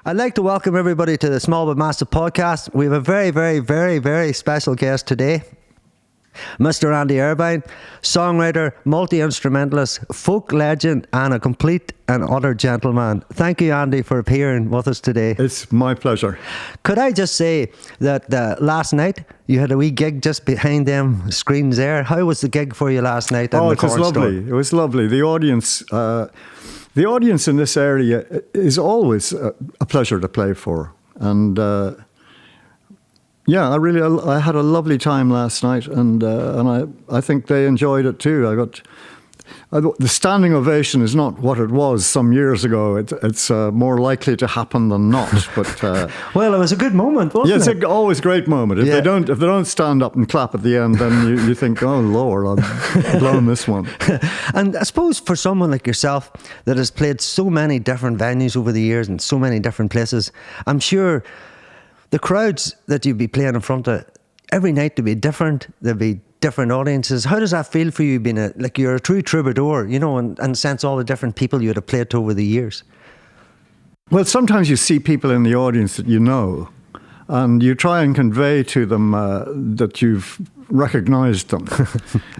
I'd like to welcome everybody to the Small But Massive podcast. We have a very, very, very, very special guest today. Mr. Andy Irvine, songwriter, multi-instrumentalist, folk legend and a complete and utter gentleman. Thank you, Andy, for appearing with us today. It's my pleasure. Could I just say that last night you had a wee gig just behind them screens there. How was the gig for you last night? Oh, it was lovely. It was lovely. The audience in this area is always a pleasure to play for. And yeah, I had a lovely time last night, and I think they enjoyed it too. The standing ovation is not what it was some years ago. It's more likely to happen than not. But well, it was a good moment, wasn't it? Yeah, it's always a great moment. If they don't stand up and clap at the end, then you think, oh Lord, I've blown this one. And I suppose for someone like yourself that has played so many different venues over the years and so many different places, I'm sure the crowds that you'd be playing in front of every night to be different. There'd be different audiences. How does that feel for you, being you're a true troubadour, and sense all the different people you'd have played to over the years? Well, sometimes you see people in the audience that you know, and you try and convey to them that you've recognised them.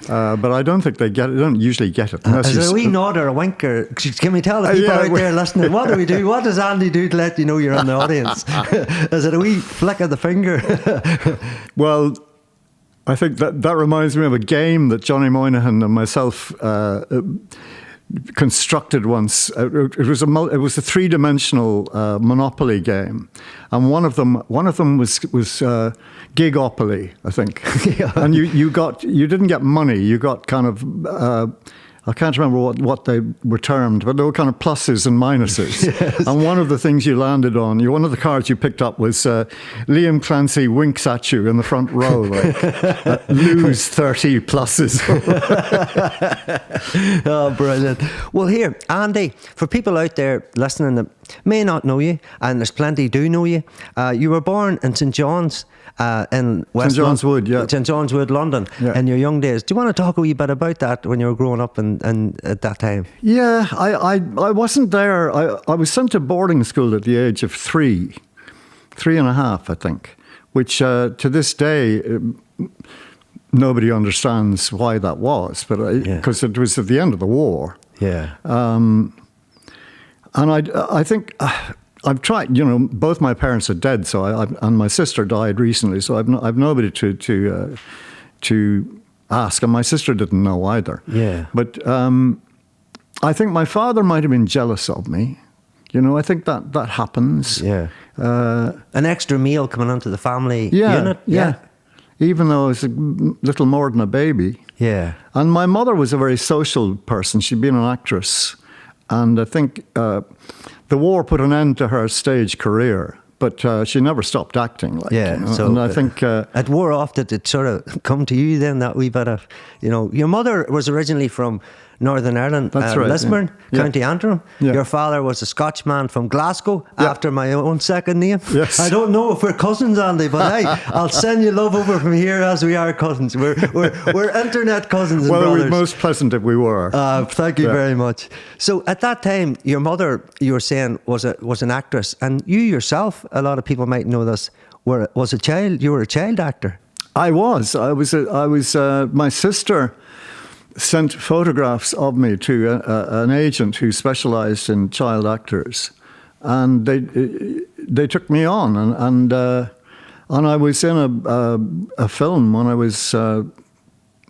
But I don't think they get it. They don't usually get it. Is there a wee nod or a wink? Or can we tell the people out there listening, what do we do? What does Andy do to let you know you're in the audience? Is it a wee flick of the finger? Well, I think that reminds me of a game that Johnny Moynihan and myself constructed once. It was a three-dimensional Monopoly game, and one of them was Gigopoly, I think. Yeah. And you didn't get money. You got kind of I can't remember what they were termed, but they were kind of pluses and minuses. Yes. And one of the things you landed on, one of the cards you picked up was Liam Clancy winks at you in the front row, lose 30 pluses. Oh, brilliant. Well, here, Andy, for people out there listening that may not know you, and there's plenty do know you, you were born in St. John's in West St. John's Wood, yeah. St. John's Wood, London, in your young days. Do you want to talk a wee bit about that when you were growing up and at that time? Yeah, I wasn't there. I was sent to boarding school at the age of 3 and a half, I think, which to this day nobody understands why that was, but because it was at the end of the war. Yeah. And I think I've tried. Both my parents are dead, and my sister died recently, so I've nobody to ask, and my sister didn't know either. Yeah. But I think my father might have been jealous of me. I think that happens. Yeah. An extra meal coming onto the family unit. Yeah. Even though I was a little more than a baby. Yeah. And my mother was a very social person. She'd been an actress. And I think the war put an end to her stage career, but she never stopped acting. So and I think it wore off. Did it sort of come to you then, that wee bit of, your mother was originally from Northern Ireland, That's right, Lisburn, County Antrim. Yeah. Your father was a Scotchman from Glasgow, after my own second name. Yes. I don't know if we're cousins, Andy, but hey, I'll send you love over from here as we are cousins. We're internet cousins and brothers. Well, it would be most pleasant if we were. Thank you very much. So at that time, your mother, you were saying, was an actress, and you yourself, a lot of people might know this, was a child. You were a child actor. I was. My sister sent photographs of me to an agent who specialised in child actors, and they took me on, and I was in a film when I was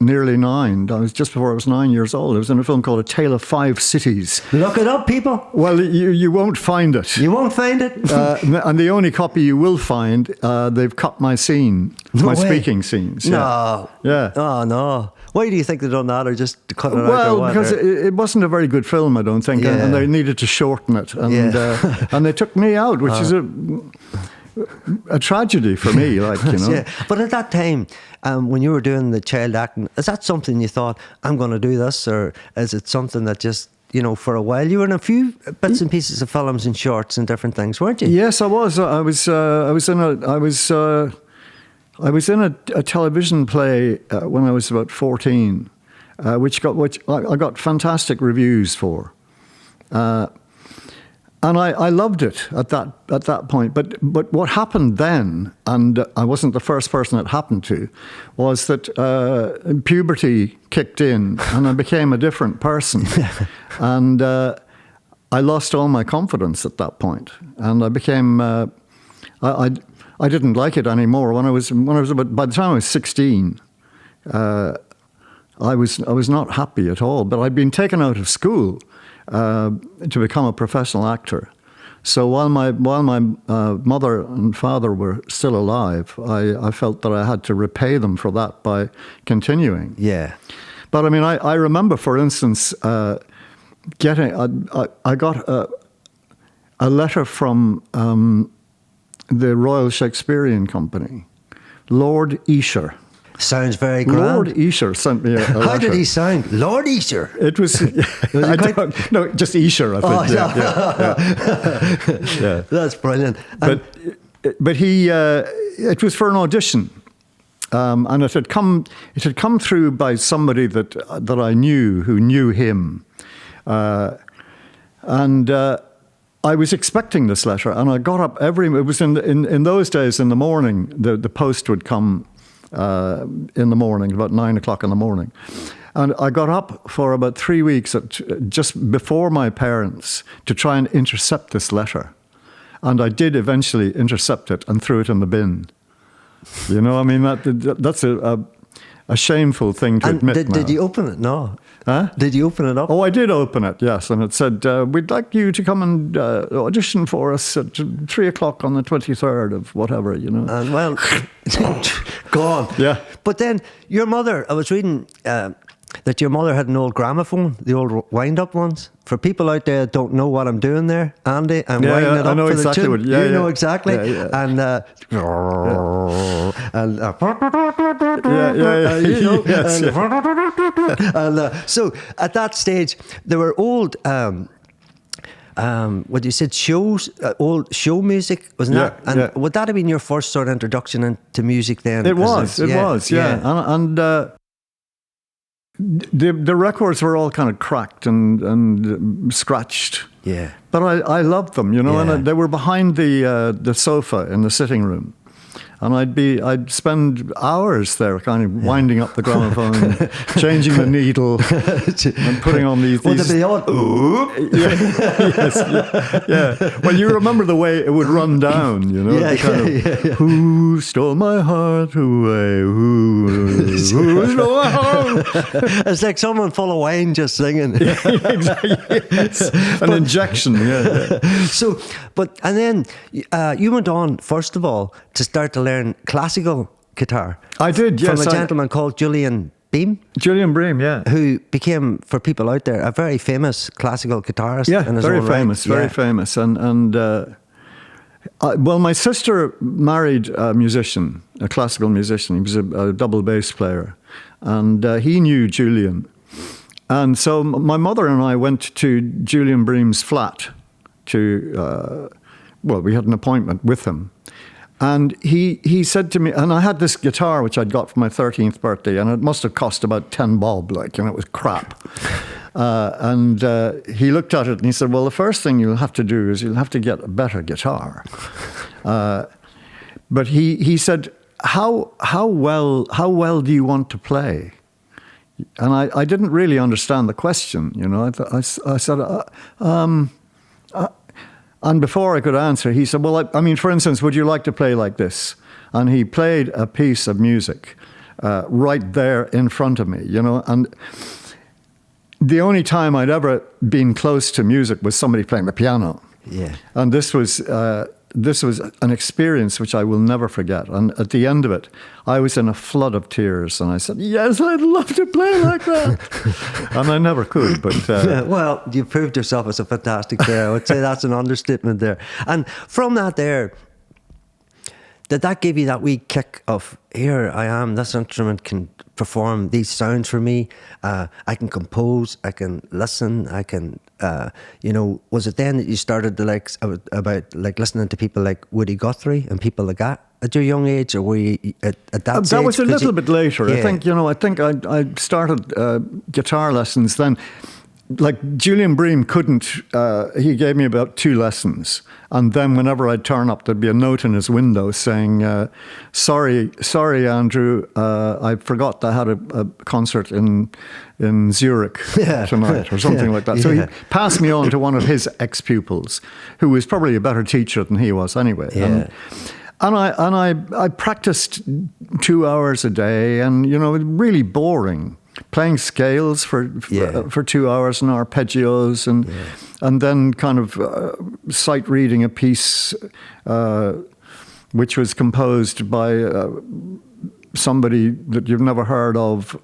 nearly 9. I was just before I was 9 years old. I was in a film called A Tale of Five Cities. Look it up, people. Well, you won't find it. You won't find it? And the only copy you will find, they've cut my scene, speaking scenes. No. Yeah. Oh, no. Why do you think they've done that, or just to cut it out? Well, because it wasn't a very good film, I don't think, and they needed to shorten it. And and they took me out, which is a tragedy for me, Yeah. But at that time, when you were doing the child acting, is that something you thought, I'm going to do this, or is it something that just, for a while you were in a few bits and pieces of films and shorts and different things, weren't you? Yes, I was. I was in a television play when I was about 14, which I got fantastic reviews for. And I loved it at that point. But what happened then, and I wasn't the first person it happened to, was that puberty kicked in and I became a different person. And I lost all my confidence at that point. And I became, I didn't like it anymore. When I was about, by the time I was 16, I was not happy at all. But I'd been taken out of school to become a professional actor. So while my mother and father were still alive, I felt that I had to repay them for that by continuing. Yeah. But I mean, I remember, for instance, I got a letter from the Royal Shakespearean Company, Lord Usher. Sounds very grand. Lord Usher sent me a letter. How did he sound? Lord Usher? It was, no, just Usher, I think. Yeah. That's brilliant. But he, it was for an audition. And it had come through by somebody that I knew who knew him. And I was expecting this letter, and I got up it was in those days in the morning, the post would come in the morning, about 9 o'clock in the morning. And I got up for about 3 weeks just before my parents to try and intercept this letter. And I did eventually intercept it and threw it in the bin. You know, I mean, that's a shameful thing to admit. Did you open it? No. Huh? Did you open it up? Oh, I did open it, yes. And it said, we'd like you to come and audition for us at 3 o'clock on the 23rd of whatever, you know. And well, gone. Yeah. But then your mother, I was reading that your mother had an old gramophone, the old wind-up ones. For people out there that don't know what I'm doing there, Andy, I'm winding it up for exactly the tune. you know exactly. Yeah. And you know, yes, and so at that stage there were old what you said, shows, old show music, wasn't that? And would that have been your first sort of introduction into music then? It was, yeah. And the records were all kind of cracked and scratched. Yeah. But I loved them, you know, and they were behind the sofa in the sitting room. And I'd spend hours there kind of winding up the gramophone, changing the needle, and putting on these... Would it be on? Yeah. Well, you remember the way it would run down, you know? Who stole my heart away? Who stole my heart? It's like someone full of wine just singing. Exactly. Yes. An injection, So, and then you went on, first of all, to start to learn classical guitar. I did, yes. From a gentleman called Julian Bream. Julian Bream, yeah. Who became, for people out there, a very famous classical guitarist. Yeah, in his very own famous, right. very famous. And well, my sister married a musician, a classical musician. He was a double bass player. And he knew Julian. And so my mother and I went to Julian Bream's flat to, we had an appointment with him. And he said to me, and I had this guitar which I'd got for my 13th birthday, and it must have cost about 10 bob, and it was crap. And he looked at it and he said, well, the first thing you'll have to do is you'll have to get a better guitar. But he said, how well do you want to play? And I didn't really understand the question, you know. I said, and before I could answer, he said, well, I mean, for instance, would you like to play like this? And he played a piece of music right there in front of me, you know. And the only time I'd ever been close to music was somebody playing the piano. Yeah. And this was an experience which I will never forget. And at the end of it, I was in a flood of tears. And I said, yes, I'd love to play like that. And I never could. But well, you proved yourself as a fantastic player. I would say that's an understatement there. And from that there, did that give you that wee kick of, here I am, this instrument can perform these sounds for me. I can compose, I can listen, I can... was it then that you started to about listening to people like Woody Guthrie and people like that at your young age, or were you at that stage? That was a little bit later. Yeah. I think I started guitar lessons then. like Julian Bream couldn't, he gave me about 2 lessons. And then whenever I'd turn up, there'd be a note in his window saying, sorry, Andrew, I forgot I had a concert in Zurich tonight, or something like that. So he passed me on to one of his ex-pupils, who was probably a better teacher than he was anyway. Yeah. And I practiced 2 hours a day, and, really boring. Playing scales for 2 hours and arpeggios, and then kind of sight reading a piece which was composed by somebody that you've never heard of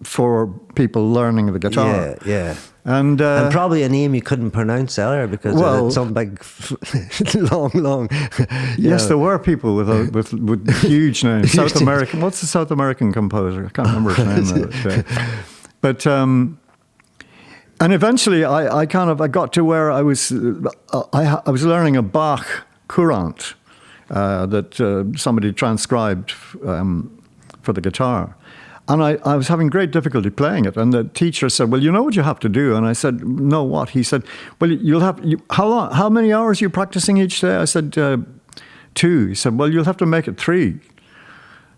for people learning the guitar. Yeah. And probably a name you couldn't pronounce either because it's some big, long. Yes, there were people with huge names. South American. What's the South American composer? I can't remember his name now. But and eventually, I got to where I was learning a Bach courant that somebody transcribed for the guitar. And I was having great difficulty playing it. And the teacher said, well, you know what you have to do? And I said, no, what? He said, well, how many hours are you practicing each day? I said, 2. He said, well, you'll have to make it 3.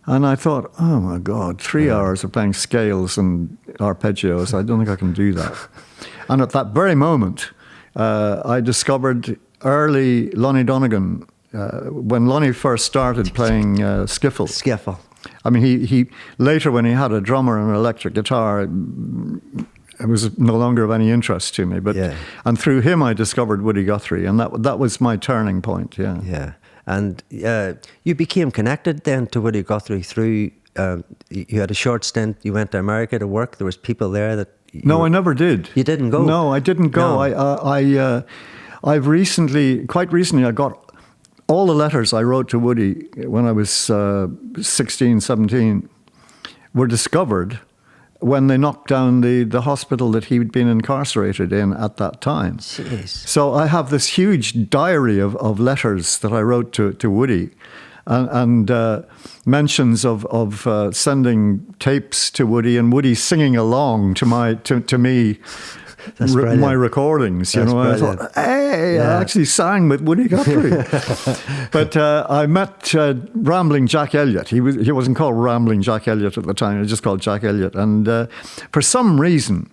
And I thought, oh my God, 3 hours of playing scales and arpeggios. I don't think I can do that. And at that very moment, I discovered early Lonnie Donegan, when Lonnie first started playing skiffle. Skiffle. I mean, he later, when he had a drummer and an electric guitar, it was no longer of any interest to me. But and through him, I discovered Woody Guthrie, and that was my turning point. Yeah. Yeah, and you became connected then to Woody Guthrie through. You had a short stint. You went to America to work. There was people there that. No, I never did. You didn't go. No, I didn't go. No. I've quite recently, I got all the letters I wrote to Woody when I was 16, 17 were discovered when they knocked down the hospital that he'd been incarcerated in at that time. Jeez. So I have this huge diary of letters that I wrote to Woody, and mentions of sending tapes to Woody, and Woody singing along to me. My recordings, That's I thought, hey, I actually sang with Woody Guthrie. But I met Rambling Jack Elliott. He wasn't called Rambling Jack Elliott at the time. He was just called Jack Elliott. And for some reason,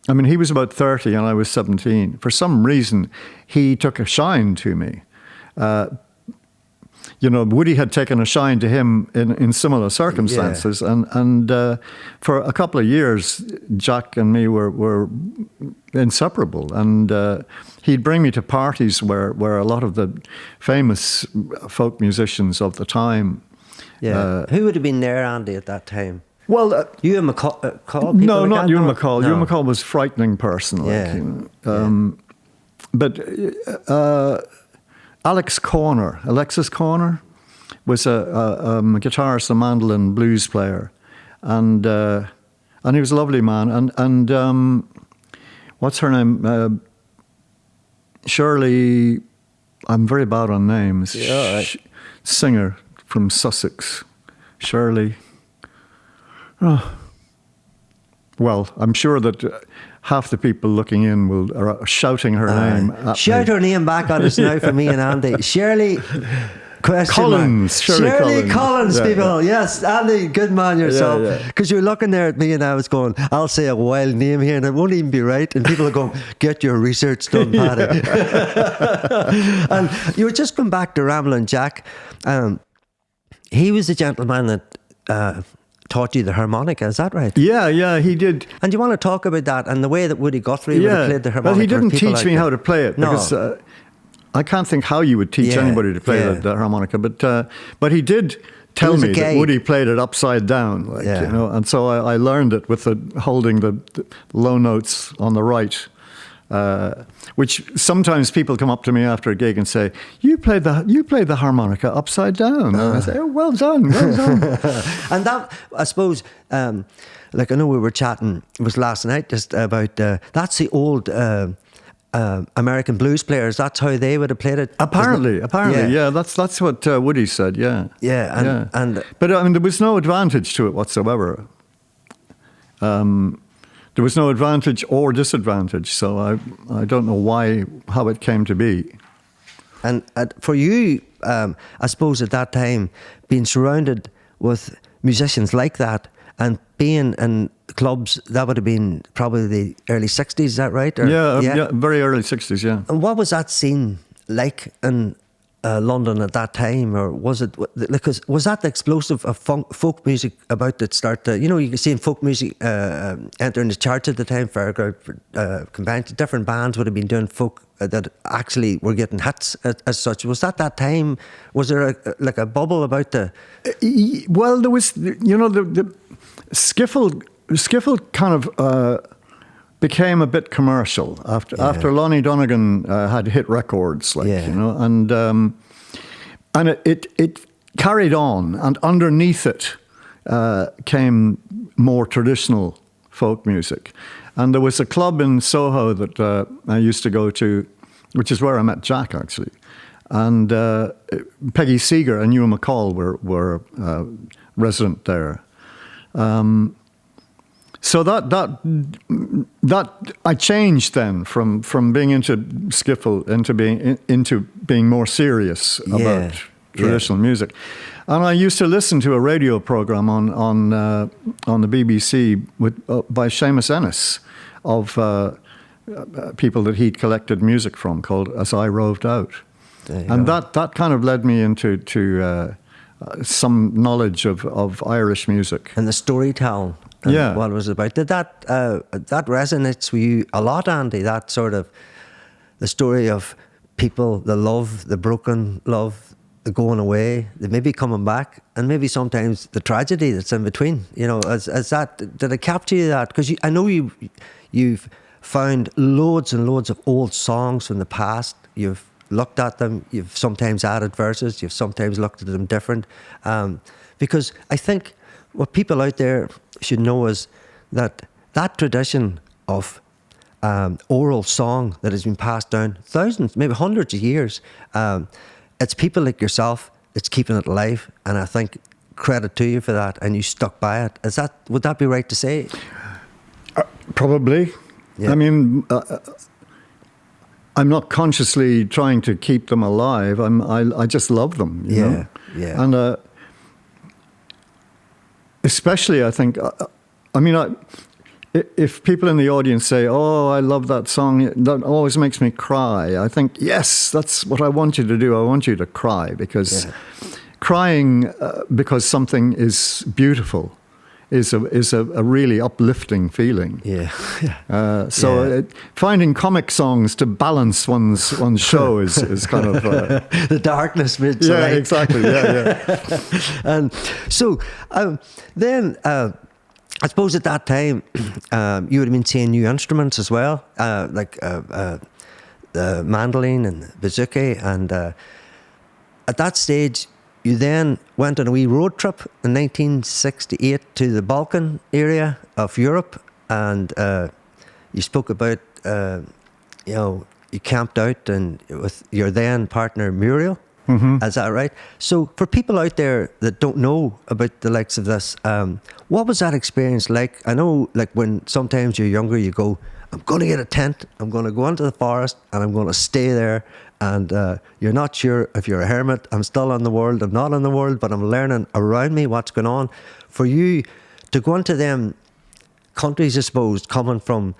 I mean, he was about 30 and I was 17. For some reason, he took a shine to me. Woody had taken a shine to him in similar circumstances, and for a couple of years, Jack and me were inseparable. And he'd bring me to parties where a lot of the famous folk musicians of the time. Yeah, who would have been there, Andy, at that time? Well, Ewan McCall. No, not Ewan McCall. No. Ewan McCall was a frightening person. But. Alexis Corner, was a guitarist, a mandolin blues player, and he was a lovely man. And what's her name? Shirley. I'm very bad on names. Yeah, right. Singer from Sussex. Shirley. Oh. Well, I'm sure that half the people looking in are shouting her name at Shout me. her name back on us now for me and Andy. Shirley Collins. Shirley Collins, people. Yeah. Yes, Andy, good man yourself. Because you're looking there at me and I was going, I'll say a wild name here and it won't even be right. And people are going, get your research done, Paddy. And you were just going back to Ramblin' Jack. He was the gentleman that taught you the harmonica, is that right? Yeah, he did. And you want to talk about that and the way that Woody Guthrie would have played the harmonica? Well, he didn't teach me how to play it because I can't think how you would teach anybody to play the harmonica. But he did tell me that Woody played it upside down, and so I learned it with holding the low notes on the right. Which sometimes people come up to me after a gig and say, "You played the harmonica upside down." And I say, "Oh, well done." And that, I suppose, like I know we were chatting, it was last night, just about that's the old American blues players. That's how they would have played it. Apparently, yeah. That's what Woody said. Yeah. And but I mean, there was no advantage to it whatsoever. there was no advantage or disadvantage. So I don't know how it came to be. And for you, I suppose at that time, being surrounded with musicians like that and being in clubs, that would have been probably the early 60s, is that right? Or, yeah, very early 60s, yeah. And what was that scene like in London at that time? Or was it, because was that the explosive of folk music about to start to, you can see folk music entering the charts at the time, Fairground Convention, different bands would have been doing folk that actually were getting hits as such. Was that time, was there a bubble about the... Well, there was, the Skiffle kind of became a bit commercial after Lonnie Donegan had hit records, and it carried on, and underneath it came more traditional folk music. And there was a club in Soho that I used to go to, which is where I met Jack, actually. And Peggy Seeger and Ewan McCall were resident there. So that I changed then from being into skiffle into being more serious about traditional music. And I used to listen to a radio program on the BBC by Seamus Ennis of people that he'd collected music from, called As I Roved Out. And that kind of led me into some knowledge of Irish music. And the storytelling. And what it was about. Did that resonates with you a lot, Andy? That sort of the story of people, the love, the broken love, the going away, the maybe coming back, and maybe sometimes the tragedy that's in between. As that, did it capture you that? Because I know you've found loads and loads of old songs from the past. You've looked at them. You've sometimes added verses. You've sometimes looked at them different. Because I think what people out there should know is that tradition of oral song that has been passed down thousands, maybe hundreds of years, it's people like yourself that's keeping it alive, and I think credit to you for that, and you stuck by it. Would that be right to say? Probably. Yeah. I mean, I'm not consciously trying to keep them alive. I just love them. You know? Yeah. And especially, I think, if people in the audience say, "Oh, I love that song," that always makes me cry. I think, yes, that's what I want you to do. I want you to cry, because crying because something is beautiful is a really uplifting feeling. Finding comic songs to balance one's show is kind of the darkness. Exactly. And so then. I suppose at that time, you would have been seeing new instruments as well, like the mandolin and bouzouki. And at that stage, you then went on a wee road trip in 1968 to the Balkan area of Europe. And you spoke about, you camped out and with your then partner, Muriel. Mm-hmm. Is that right? So for people out there that don't know about the likes of this, what was that experience like? I know, like, when sometimes you're younger, you go, I'm going to get a tent, I'm going to go into the forest, and I'm going to stay there. And you're not sure if you're a hermit. I'm still in the world, I'm not in the world, but I'm learning around me what's going on. For you to go into them countries, I suppose, coming from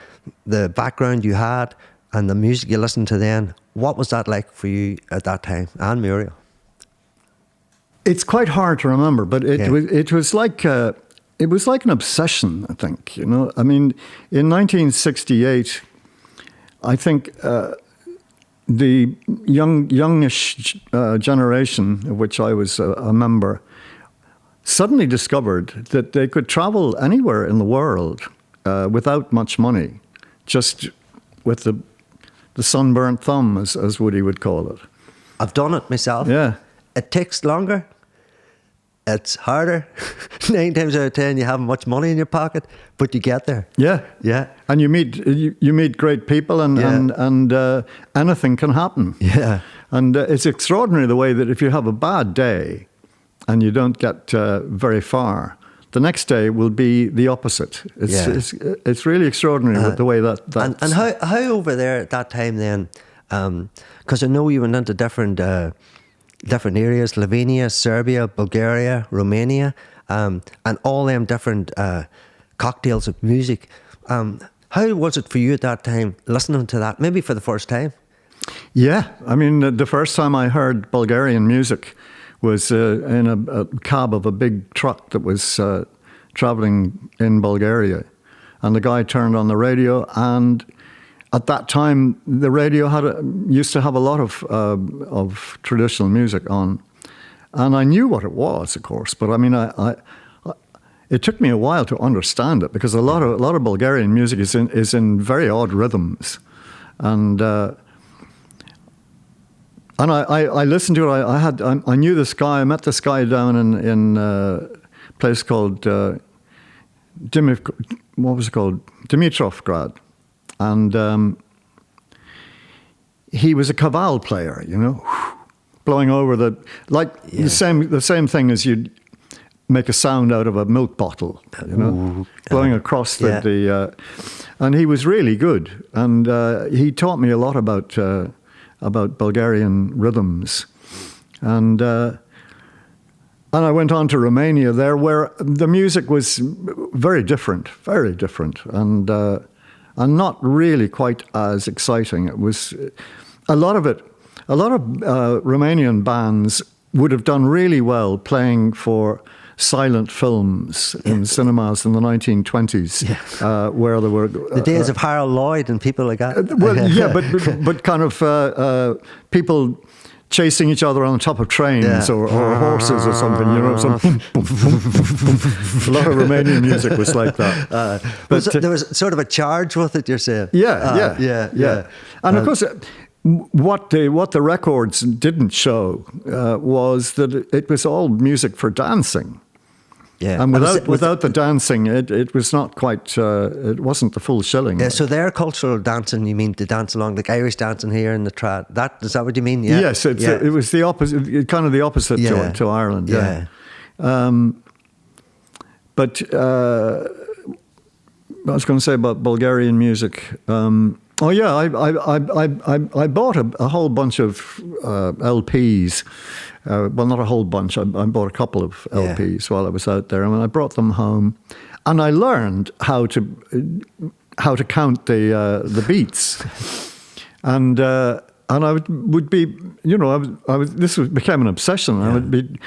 the background you had and the music you listened to then, what was that like for you at that time, and Muriel? It's quite hard to remember, but it was like an obsession, I think. I mean, in 1968, I think the youngish generation, of which I was a member, suddenly discovered that they could travel anywhere in the world without much money, just with the sunburnt thumb, as Woody would call it. I've done it myself. Yeah. It takes longer. It's harder. 9 times out of 10, you haven't much money in your pocket, but you get there. Yeah. And you meet great people, and anything can happen. Yeah. And it's extraordinary the way that if you have a bad day and you don't get very far, the next day will be the opposite. It's really extraordinary with the way that. And how over there at that time then? Because I know you went into different areas: Slovenia, Serbia, Bulgaria, Romania, and all them different cocktails of music. How was it for you at that time, listening to that, maybe for the first time? Yeah, I mean, the first time I heard Bulgarian music was in a cab of a big truck that was traveling in Bulgaria. And the guy turned on the radio, and at that time, the radio used to have a lot of traditional music on. And I knew what it was, of course, but I mean, it took me a while to understand it, because a lot of Bulgarian music is in very odd rhythms. And I listened to it. I knew this guy. I met this guy down in a place called Dimitrovgrad, and he was a kaval player. You know, blowing over the same thing as you'd make a sound out of a milk bottle. You know, blowing across the and he was really good, and he taught me a lot about Bulgarian rhythms. And I went on to Romania there, where the music was very different, and not really quite as exciting. It was a lot of Romanian bands would have done really well playing for silent films in cinemas in the 1920s, where there were the days of Harold Lloyd and people like that. But kind of people chasing each other on the top of trains or horses or something. You know, some a lot of Romanian music was like that. But there was sort of a charge with it. You're saying, yeah. And of course, what the records didn't show was that it was all music for dancing. Yeah. And without the dancing, it was not quite, it wasn't the full shilling. Yeah, so their cultural dancing, you mean to dance along, like Irish dancing here in the trad, is that what you mean? Yeah. Yes, it was the opposite, kind of the opposite to Ireland. Yeah. But I was going to say about Bulgarian music. I bought a whole bunch of LPs. Well, not a whole bunch. I bought a couple of LPs while I was out there, and I brought them home, and I learned how to count the beats, and I would be, you know, became an obsession. I would be.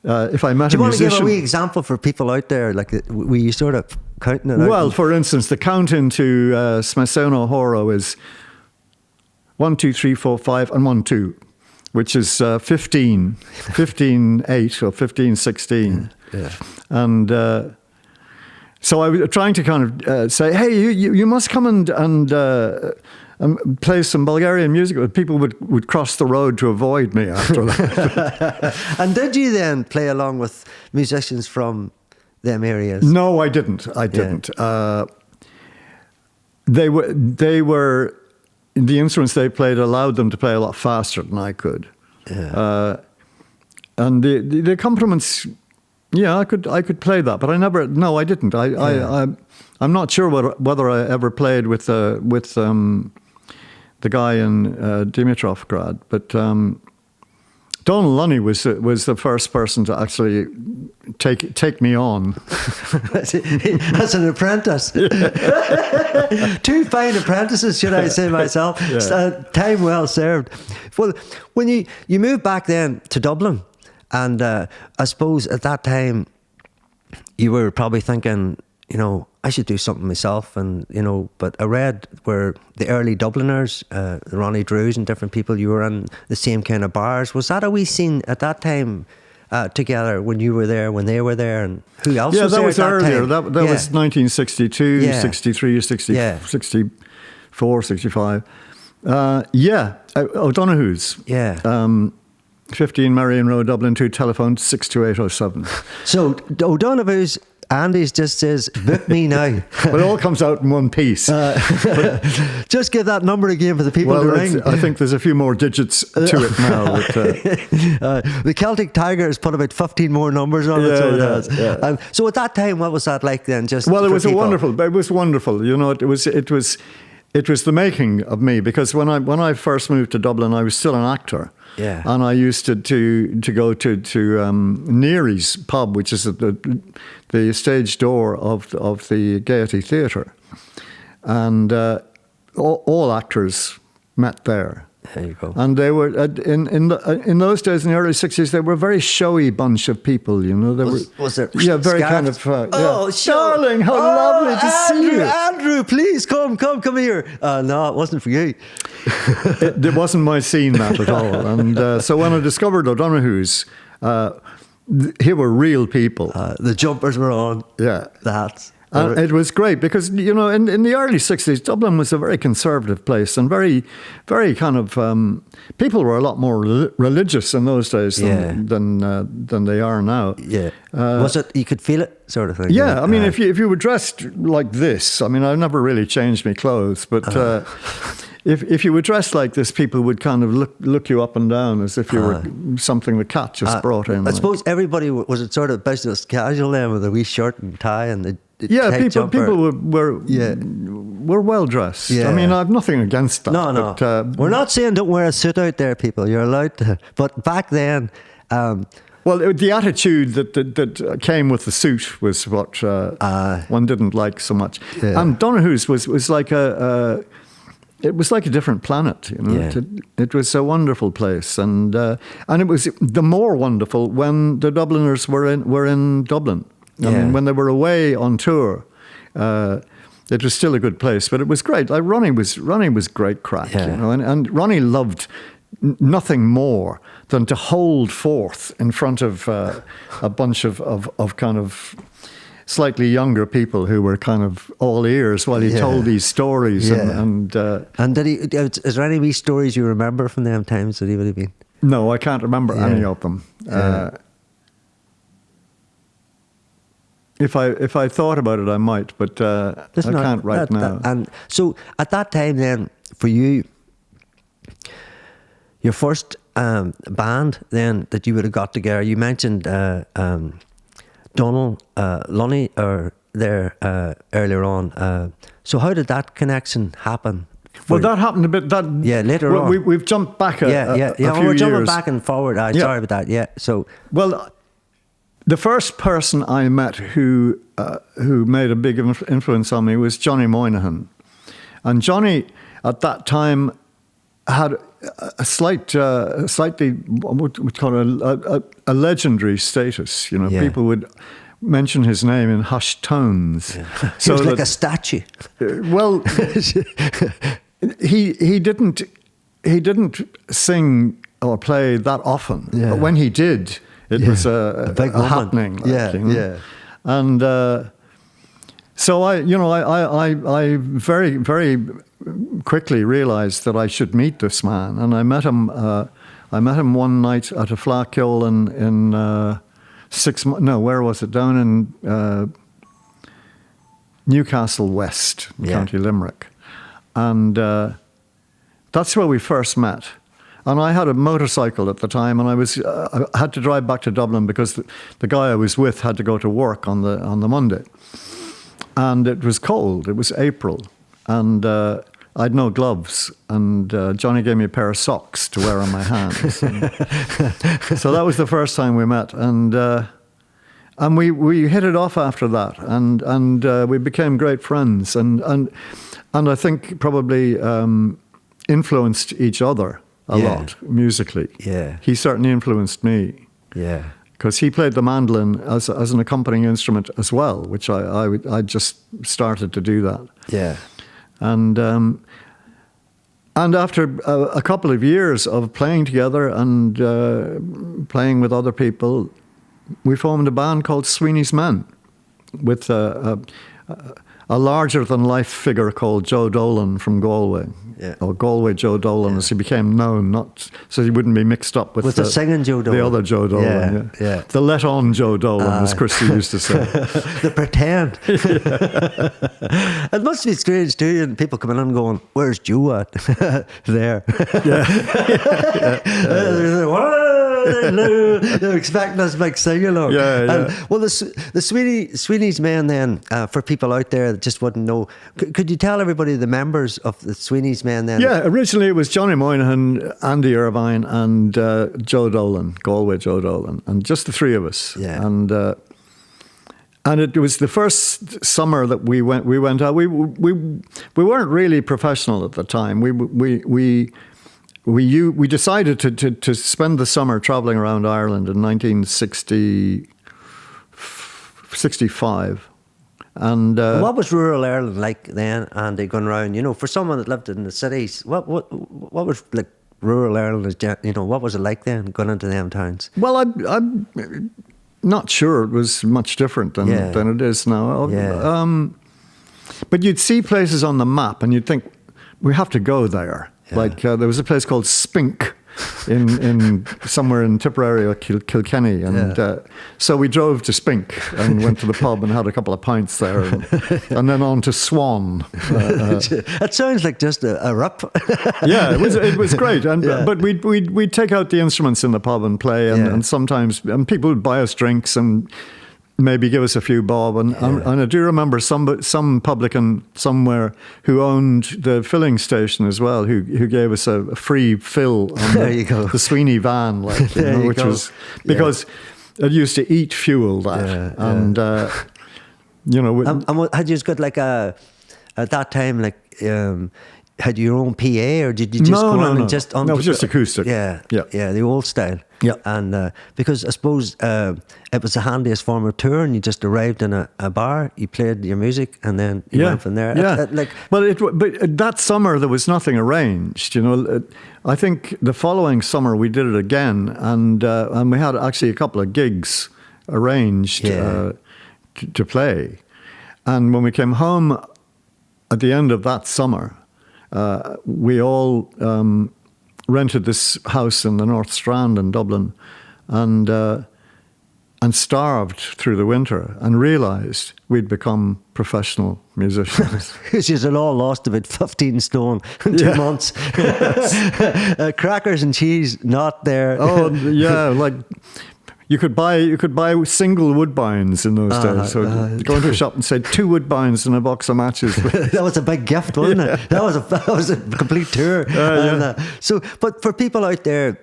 If I met a musician. Do you want to give a wee example for people out there? Like, were you sort of counting it out? Well, for instance, the count into Smeseno Horo is 1, 2, 3, 4, 5, and 1, 2, which is 15, 15, 8, or 15, 16. Yeah. And so I was trying to kind of say, hey, you must come and play some Bulgarian music. People would cross the road to avoid me after that. And did you then play along with musicians from them areas? No, I didn't. They were the instruments they played allowed them to play a lot faster than I could. Yeah. And the accompaniments, I could play that, but I didn't. I'm not sure whether I ever played with the guy in Dimitrovgrad, but Donald Lunny was the first person to actually take me on as an apprentice. Two fine apprentices, should I say myself? Time well served. Well, when you moved back then to Dublin, and I suppose at that time you were probably thinking, you know, I should do something myself, and you know. But I read where the early Dubliners, Ronnie Drews and different people, you were in the same kind of bars. Was that a wee scene at that time together when you were there, when they were there, and who else was there? Yeah, that was earlier. That was 1962, 63, 64, 65. O'Donoghue's. Yeah. 15 Marion Road, Dublin 2, telephone 62807. So O'Donoghue's. Andy's just says, book me now. But it all comes out in one piece. Just give that number again for the people to ring. I think there's a few more digits to it now. The Celtic Tiger has put about 15 more numbers on it. Yeah. So at that time, what was that like then? It was wonderful. You know, it was the making of me, because when I first moved to Dublin, I was still an actor. Yeah. And I used to go to Neary's pub, which is at the stage door of the Gaiety Theatre, and all actors met there. There you go. And they were in those days, in the early 60s, they were a very showy bunch of people. You know, was there? Yeah, very kind of. Darling, how lovely to see you, Andrew. Please come here. No, it wasn't for you. It wasn't my scene, that at all. And so when I discovered O'Donoghue's, here were real people. The jumpers were on. Yeah, the hats. And it was great because, you know, in the early 60s, Dublin was a very conservative place and very, very kind of, people were a lot more religious in those days than they are now. Yeah. Was it, you could feel it sort of thing? Yeah. I mean, if you were dressed like this, I mean, I never really changed my clothes, but if you were dressed like this, people would kind of look you up and down as if you were something the cat just brought in. I suppose everybody, was it sort of business casual then with a wee shirt and tie and the people were well dressed. Yeah. I mean, I have nothing against that. No. But, we're not saying don't wear a suit out there, people. You're allowed to. But back then, well, the attitude that came with the suit was what one didn't like so much. Yeah. And Donoghue's was like it was like a different planet. You know, it was a wonderful place, and it was the more wonderful when the Dubliners were in Dublin. I mean, when they were away on tour, it was still a good place, but it was great. Like Ronnie was great crack, you know, and Ronnie loved nothing more than to hold forth in front of a bunch of kind of slightly younger people who were kind of all ears while he told these stories. And did he? Is there any wee stories you remember from them times that he would have been? No, I can't remember any of them. If I thought about it, I might, but I can't right now. And so at that time then, for you, your first band then that you would have got together, you mentioned Donald Lunny there earlier on. So how did that connection happen? Well, that happened a bit. Later on. We've jumped back a few we're jumping years. back and forward. Sorry about that. Yeah. So the first person I met who made a big influence on me was Johnny Moynihan. And Johnny, at that time, had a slightly, what we'd call a legendary status. You know, people would mention his name in hushed tones. Yeah. So he was like a statue. Well, he didn't sing or play that often. Yeah. But when he did, it was a big happening. And so I very, very quickly realised that I should meet this man, and I met him. I met him one night at a flakehole in where was it? Down in Newcastle West, County Limerick, and that's where we first met. And I had a motorcycle at the time, and I had to drive back to Dublin because the guy I was with had to go to work on the Monday, and it was cold. It was April, and I'd no gloves, and Johnny gave me a pair of socks to wear on my hands. So that was the first time we met, and we hit it off after that, and we became great friends, and I think probably influenced each other a lot musically. Yeah, he certainly influenced me. Yeah, because he played the mandolin as an accompanying instrument as well, which I just started to do that. Yeah, and after a couple of years of playing together and playing with other people, we formed a band called Sweeney's Men with a a larger-than-life figure called Joe Dolan from Galway, or Galway Joe Dolan, as he became known, not so he wouldn't be mixed up with the singing Joe Dolan, the other Joe Dolan, the let-on Joe Dolan, as Christy used to say. The pretend. It must be strange too, and people coming in going, "Where's Joe at?" There. They're expecting us big sing-along. Well, the Sweeney's men then, for people out there that just wouldn't know, could you tell everybody the members of the Sweeney's men then? Yeah, originally it was Johnny Moynihan, Andy Irvine, and Joe Dolan, Galway Joe Dolan, and just the three of us. Yeah. And it was the first summer that we went out. We weren't really professional at the time. We decided to spend the summer travelling around Ireland in 1965. And what was rural Ireland like then, Andy, going around? For someone that lived in the cities, what was like rural Ireland? What was it like then, going into them towns? Well, I'm not sure it was much different than it is now. But you'd see places on the map, and you'd think, we have to go there. Yeah. Like there was a place called Spink in somewhere in Tipperary or Kilkenny, and so we drove to Spink and went to the pub and had a couple of pints there, and then on to Swan. It sounds like just a rip. Yeah, it was great, but we'd take out the instruments in the pub and play, and sometimes people would buy us drinks and maybe give us a few bob, and I do remember some publican somewhere who owned the filling station as well, who gave us a free fill on the Sweeney van, which was because it used to eat fuel and had you got like at that time had you your own PA, or did you just go on and just... No, it was just acoustic. Yeah, the old style. Yeah. And because I suppose it was the handiest form of touring. You just arrived in a bar, you played your music, and then you went from there. Yeah. But that summer there was nothing arranged. I think the following summer we did it again, and we had actually a couple of gigs arranged to play. And when we came home at the end of that summer, we all rented this house in the North Strand in Dublin, and starved through the winter, and realised we'd become professional musicians. Because you had all lost about 15 stone in 2 months. Crackers and cheese not there. Oh yeah, like. You could buy single woodbines in those days. So go into a shop and say 2 woodbines and a box of matches. That was a big gift, wasn't it? That was a complete tour. But for people out there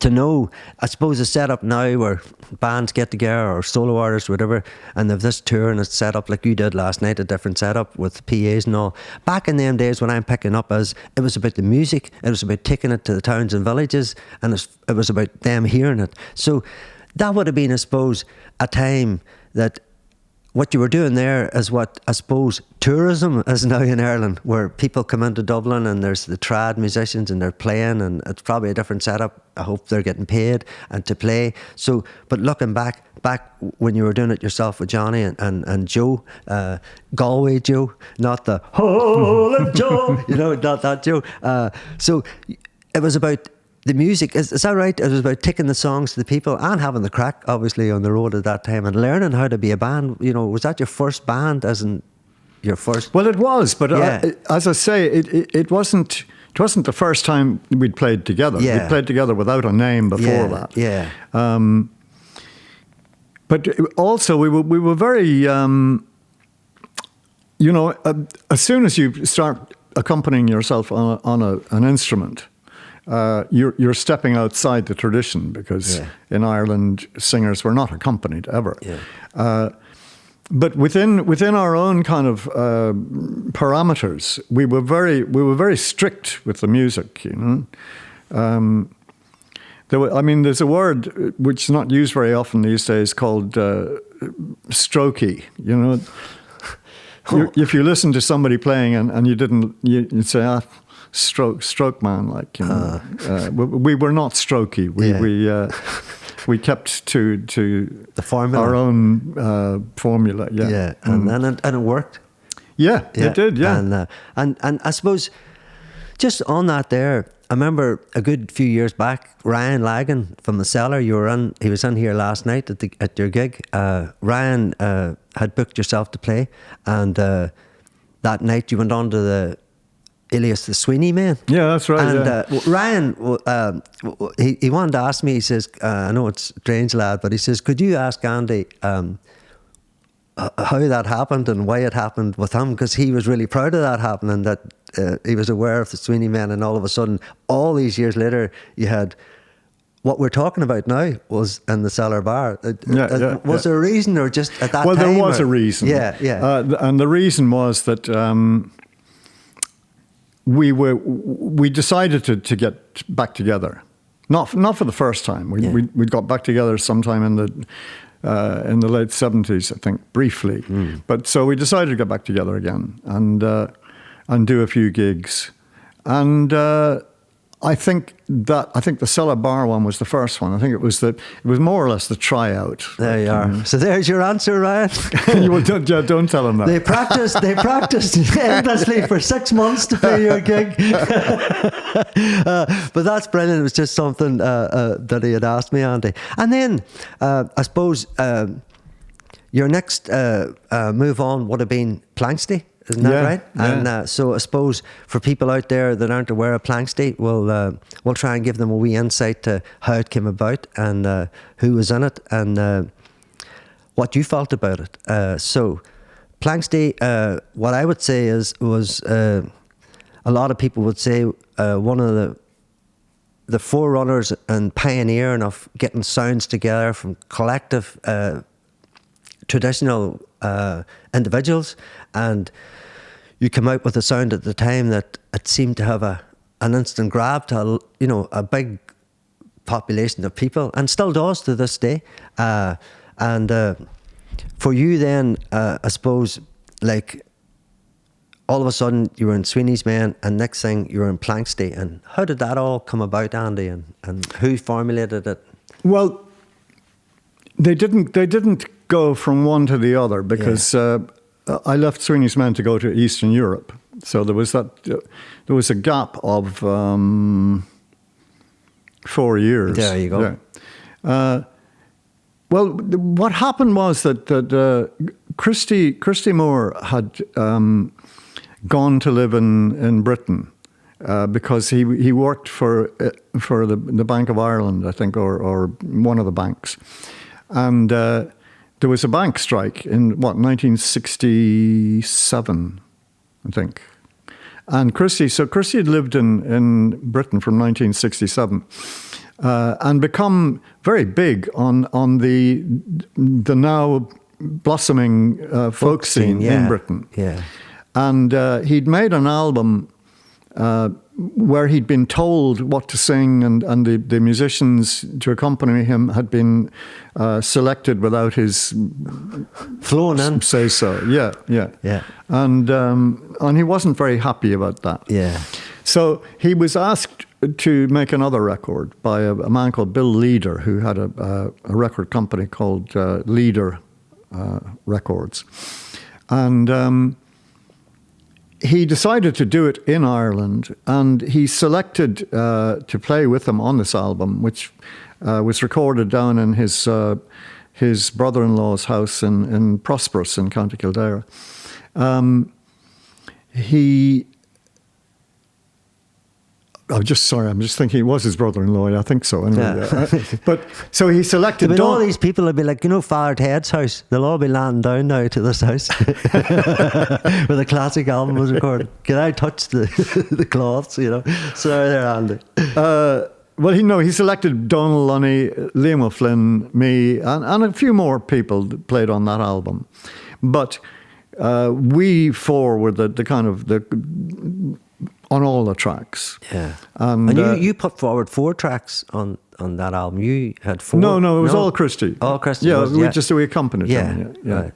to know, I suppose the setup now where bands get together or solo artists, whatever, and they've this tour and it's set up like you did last night, a different setup with PAs and all. Back in them days when I'm picking up, it was about the music, it was about taking it to the towns and villages, and it was about them hearing it. So that would have been, I suppose, a time that what you were doing there is what I suppose tourism is now in Ireland, where people come into Dublin and there's the trad musicians and they're playing, and it's probably a different setup. I hope they're getting paid and to play. So, but looking back when you were doing it yourself with Johnny and Joe, Galway Joe, not the Holy Joe, not that Joe. So it was about the music, is that right? It was about taking the songs to the people and having the crack, obviously, on the road at that time, and learning how to be a band. Was that your first band, as in your first? Well, it was, but as I say, it wasn't the first time we'd played together. Yeah. We'd played together without a name before that. Yeah. But also, we were very, as soon as you start accompanying yourself on an instrument, you're stepping outside the tradition, because in Ireland singers were not accompanied ever. Yeah. But within our own kind of parameters, we were very strict with the music. There's a word which is not used very often these days called strokey. If you listen to somebody playing and you'd say, stroke man, we were not strokey. We kept to the formula, our own formula. Yeah, and it worked. Yeah, it did, yeah. And I suppose just on that there, I remember a good few years back, Ryan Lagan from the Cellar, he was in here last night at your gig. Ryan had booked yourself to play, and that night you went on to the Sweeney man. Yeah, that's right. And Ryan, he wanted to ask me, he says, I know it's strange, lad, but he says, could you ask Andy how that happened and why it happened with him? Because he was really proud of that happening, that he was aware of the Sweeney men, and all of a sudden, all these years later, you had what we're talking about now was in the Cellar Bar. Was there a reason, or just at that time? Well, there was a reason. Yeah. And the reason was that we decided to get back together. Not for the first time. We got back together sometime in the late 70s, I think, briefly. But so we decided to get back together again and do a few gigs. And I think the Cellar Bar one was the first one. I think it was more or less the tryout. There you are. So there's your answer, Ryan. Don't tell him that. They practiced endlessly for 6 months to play your gig. But that's brilliant. It was just something that he had asked me, Andy. And then I suppose your next move on would have been Planxty. Isn't that right? Yeah. And so I suppose for people out there that aren't aware of Planxty, we'll try and give them a wee insight to how it came about and who was in it and what you felt about it. So Planxty, what I would say was a lot of people would say one of the forerunners and pioneering of getting sounds together from collective traditional individuals, and you come out with a sound at the time that it seemed to have an instant grab to a big population of people, and still does to this day. And for you then, I suppose, like all of a sudden you were in Sweeney's Men, and next thing you were in Planxty. And how did that all come about, Andy, and who formulated it? Well, they didn't go from one to the other because I left Sweeney's Men to go to Eastern Europe. So there was a gap of 4 years. There you go. Yeah. Well, what happened was that Christy Moore had gone to live in Britain because he worked for the Bank of Ireland, I think, or one of the banks. And there was a bank strike in, 1967, I think. And Christy had lived in Britain from 1967 and become very big on the now blossoming folk scene in Britain. Yeah. And he'd made an album where he'd been told what to sing, and the musicians to accompany him had been selected without his flown in say so. Yeah. And he wasn't very happy about that. Yeah. So he was asked to make another record by a man called Bill Leader, who had a record company called Leader Records, and he decided to do it in Ireland, and he selected to play with him on this album, which was recorded down in his brother-in-law's house in Prosperous in County Kildare. I'm just thinking it was his brother-in-law. I think so. Anyway, but so he selected. All these people would be like, Father Ted's house. They'll all be landing down now to this house where the classic album was recorded. Can I touch the cloths? Sorry, there, Andy. Well, he selected Donald Lunny, Liam O'Flynn, me, and a few more people that played on that album. But we four were the kind of the on all the tracks. Yeah. And you put forward 4 tracks on that album. You had 4? No, it was all Christy. All Christy. Yeah, we accompanied him. Yeah. Right.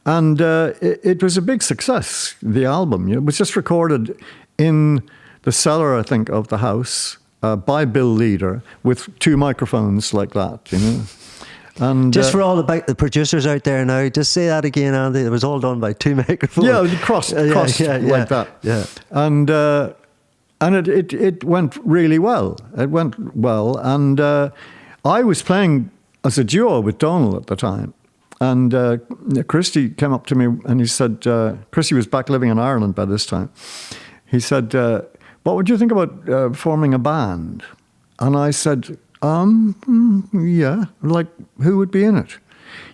And it was a big success, the album. It was just recorded in the cellar, I think, of the house by Bill Leader with 2 microphones like that, And just for all the producers out there now, just say that again, Andy. It was all done by 2 microphones. Yeah, crossed like that. Yeah. And it went really well. It went well. And I was playing as a duo with Donal at the time. And Christy came up to me and he said, Christy was back living in Ireland by this time. He said, what would you think about forming a band? And I said, yeah, like who would be in it?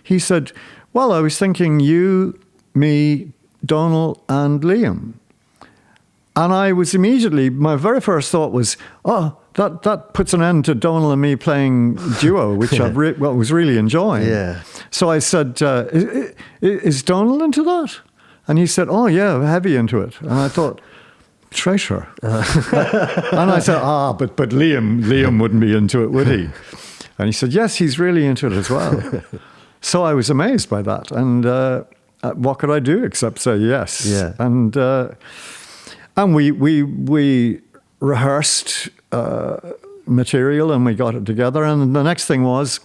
He said, well, I was thinking you, me, Donal and Liam. And I was immediately, my very first thought was, oh, that puts an end to Donal and me playing duo, which I was really enjoying. Yeah. So I said, is Donal into that? And he said, oh, yeah, heavy into it. And I thought, treasure. And I said, but Liam wouldn't be into it, would he? And he said, yes, he's really into it as well. So I was amazed by that. And what could I do except say yes? Yeah. And we rehearsed material and we got it together. And the next thing was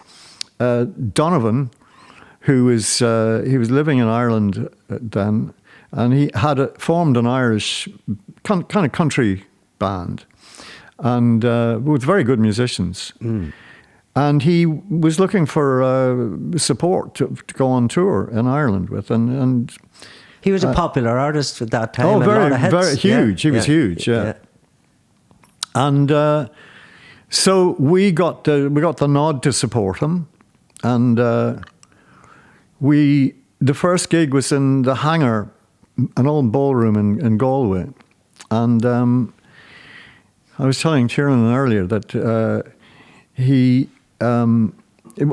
Donovan, he was living in Ireland then, and he had formed an Irish kind of country band, and with very good musicians. Mm. And he was looking for support to go on tour in Ireland with, and he was a popular artist at that time. Oh, very huge. Yeah. He was huge. Yeah. And so we got the nod to support him, and the first gig was in the Hangar, an old ballroom in Galway, and I was telling Tiernan earlier that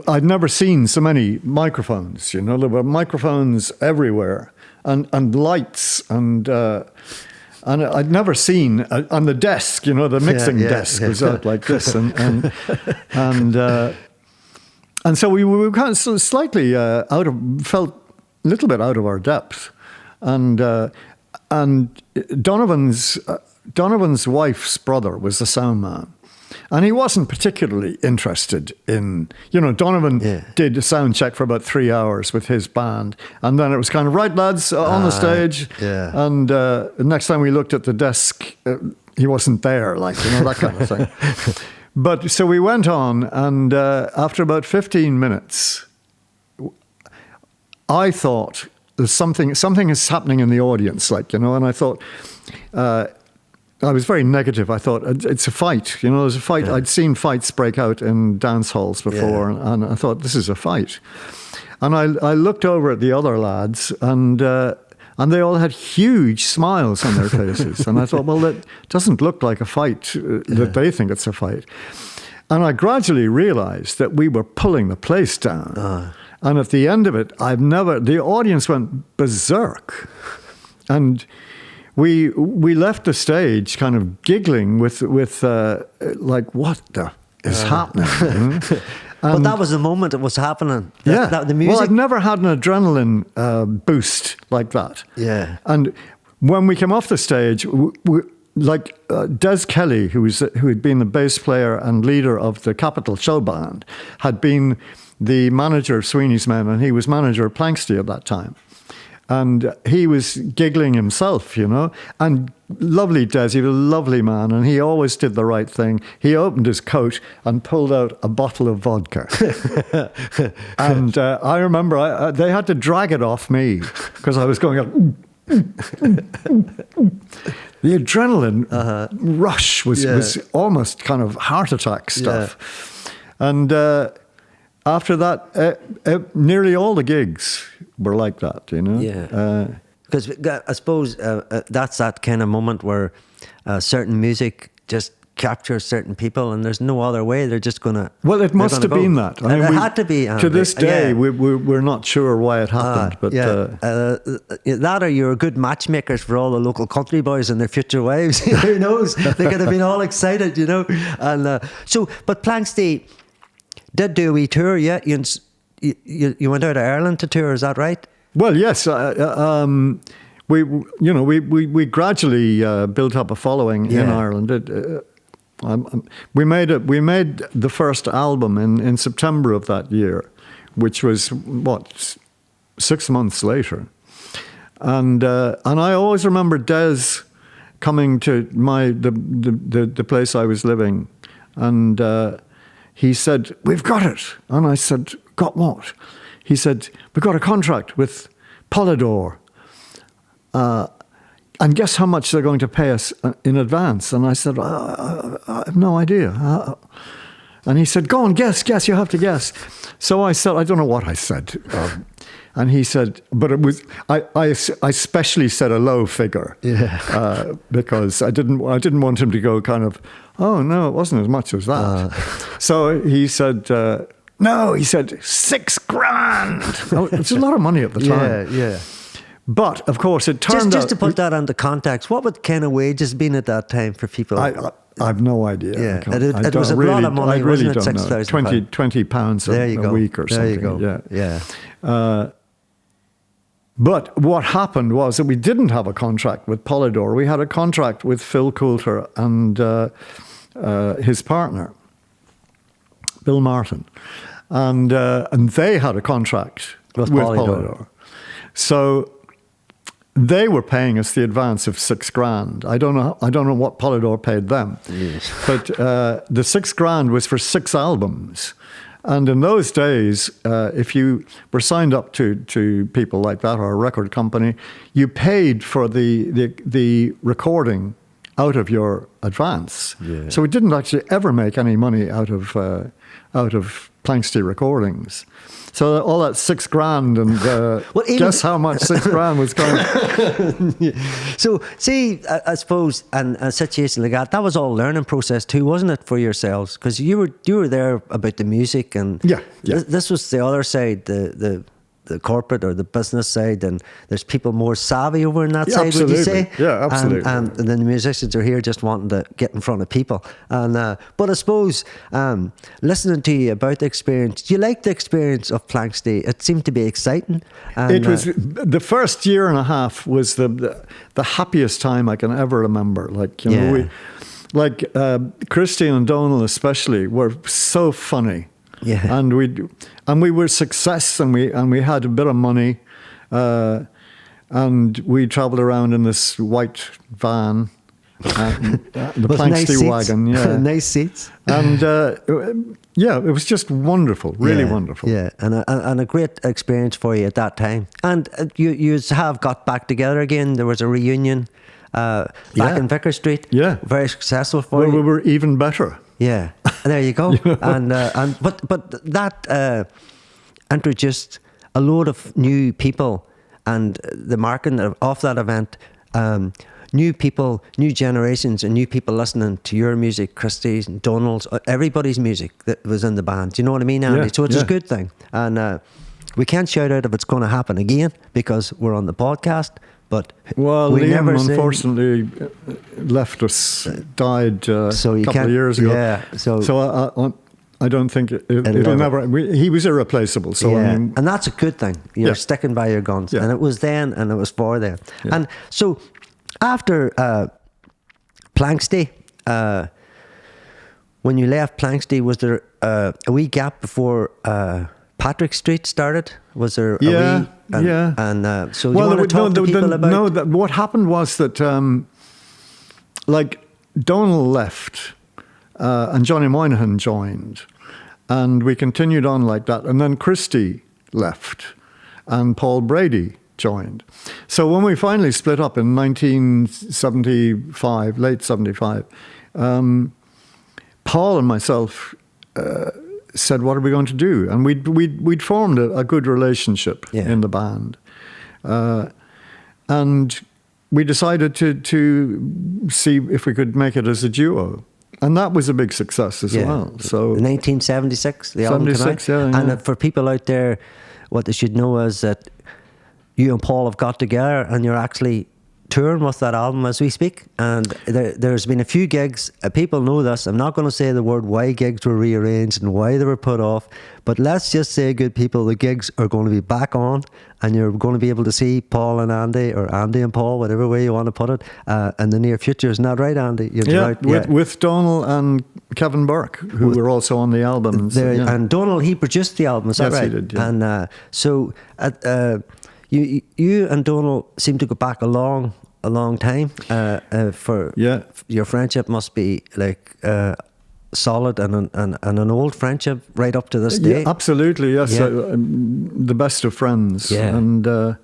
I'd never seen so many microphones. You know, there were microphones everywhere, and lights, and I'd never seen on the desk. You know, the mixing desk was out like this, and so we were kind of slightly felt a little bit out of our depth, and Donovan's wife's brother was the sound man. And he wasn't particularly interested in, Donovan did a sound check for about 3 hours with his band. And then it was kind of, right, lads, on the stage. Yeah. And the next time we looked at the desk, he wasn't there, that kind of thing. But so we went on, and after about 15 minutes, I thought there's something is happening in the audience, and I thought... I was very negative. I thought, it's a fight. There's a fight. Yeah. I'd seen fights break out in dance halls before, and I thought, this is a fight. And I looked over at the other lads, and they all had huge smiles on their faces. And I thought, well, that doesn't look like a fight, that they think it's a fight. And I gradually realized that we were pulling the place down. And at the end of it, the audience went berserk. And... We left the stage kind of giggling with like, what the is happening? But that was the moment it was happening. The music. Well, I'd never had an adrenaline boost like that. Yeah. And when we came off the stage, Des Kelly, who had been the bass player and leader of the Capital Show Band, had been the manager of Sweeney's Men, and he was manager of Planxty at that time. And he was giggling himself, and lovely Des, he was a lovely man, and he always did the right thing. He opened his coat and pulled out a bottle of vodka. And I remember they had to drag it off me because I was going up. The adrenaline rush was almost kind of heart attack stuff. Yeah. And after that, nearly all the gigs were like that, Yeah. Because I suppose that's that kind of moment where certain music just captures certain people, and there's no other way. They're just going to. Well, it must have been that. I mean, it had to be. To this day, we're not sure why it happened. But that, or you're good matchmakers for all the local country boys and their future wives. Who knows? They could have been all excited, And but Planxty did do a wee tour, yeah? You went out of Ireland to tour, is that right? Well, yes. We gradually built up a following in Ireland. We made the first album in September of that year, which was, 6 months later. And I always remember Des coming to the place I was living, and he said, "We've got it." And I said, "Got what?" He said, "We've got a contract with Polydor. And guess how much they're going to pay us in advance?" And I said, I have no idea. And he said, "Go on, guess, you have to guess." So I said, I don't know what I said. And he said, but it was, I specially said a low figure. Yeah. Because I didn't want him to go kind of, "Oh, no, it wasn't as much as that." So he said, "No," he said, $6,000. Oh, it's a lot of money at the time. Yeah. But, of course, it turned out... Just to put that into context, what would kind of wages been at that time for people? I've no idea. Yeah, it was a lot of money, wasn't it? 6,000 20 pounds a week or something. There you go. Yeah. But what happened was that we didn't have a contract with Polydor. We had a contract with Phil Coulter and his partner, Bill Martin. And they had a contract with Polydor. So they were paying us the advance of $6,000. I don't know what Polydor paid them. Yes. But the $6,000 was for 6 albums. And in those days, if you were signed up to people like that or a record company, you paid for the recording out of your advance. Yeah. So we didn't actually ever make any money out of Planxty recordings. So all that $6,000 and guess how much $6,000 was going. So see, I suppose, and a situation like that was all learning process too, wasn't it, for yourselves? Because you were there about the music, and this was the other side, the corporate or the business side, and there's people more savvy over on that side, absolutely. Would you say? Yeah, absolutely. And then the musicians are here just wanting to get in front of people. And but I suppose, listening to you about the experience, do you like the experience of Planxty? It seemed to be exciting. And, it was, the first year and a half was the happiest time I can ever remember. Like, you know, Christy and Donal especially were so funny. Yeah, and we were success, and we had a bit of money, and we travelled around in this white van, the Planxty wagon, nice seats, and it was just wonderful, really wonderful. Yeah, and a great experience for you at that time. And you have got back together again. There was a reunion back in Vicar Street. Yeah, very successful for you. We were even better. Yeah, there you go. But that introduced a load of new people, and the marketing of that event, new people, new generations, and new people listening to your music, Christy's and Donald's, everybody's music that was in the band. Do you know what I mean, Andy? Yeah, so it's a good thing. And we can't shout out if it's going to happen again because we're on the podcast. But Liam unfortunately left us, died a couple of years ago. Yeah, so I don't think it'll never. He was irreplaceable. So I mean, and that's a good thing. You're sticking by your guns, and it was then, and it was for them. Yeah. And so after Planxty, when you left Planxty, was there a wee gap before Patrick Street started? Was there a wee? And so you want to talk to people about... No, what happened was that, Donal left and Johnny Moynihan joined, and we continued on like that. And then Christy left and Paul Brady joined. So when we finally split up in 1975, late 75, Paul and myself... said, what are we going to do? And we'd formed a good relationship in the band. And we decided to see if we could make it as a duo. And that was a big success as well. So 1976, the album came out. And for people out there, what they should know is that you and Paul have got together and you're actually touring with that album as we speak, and there's been a few gigs. People know this. I'm not going to say the word why gigs were rearranged and why they were put off, but let's just say, good people, the gigs are going to be back on, and you're going to be able to see Paul and Andy, or Andy and Paul, whatever way you want to put it, in the near future. Isn't that right, Andy? With Donal and Kevin Burke, who were also on the album. And Donal, he produced the album, is that right? Yes, he did. Yeah. And so you and Donal seem to go back a long time. For your friendship must be like solid and an old friendship right up to this day. Yeah, absolutely, yes. Yeah. The best of friends. Yeah. And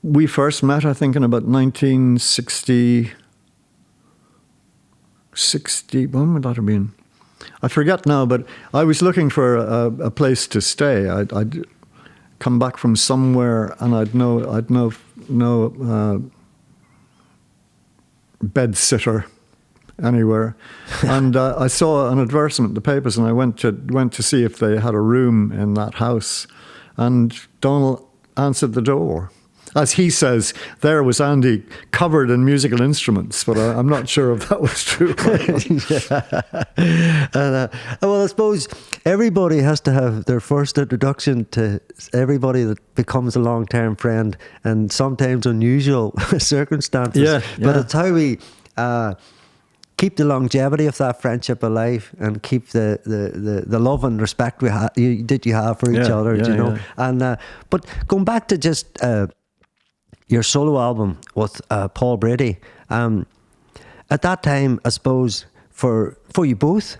we first met, I think, in about 1960. When would that have been? I forget now, but I was looking for a place to stay. I'd come back from somewhere, and I'd no bed sitter anywhere, and I saw an advertisement in the papers, and I went to see if they had a room in that house, and Donal answered the door. As he says, there was Andy covered in musical instruments, but I'm not sure if that was true. And, well, I suppose everybody has to have their first introduction to everybody that becomes a long-term friend, and sometimes unusual circumstances. Yeah. But it's how we keep the longevity of that friendship alive, and keep the love and respect you have for each other. You know. Yeah. And but going back to just your solo album with Paul Brady, at that time, I suppose for you both,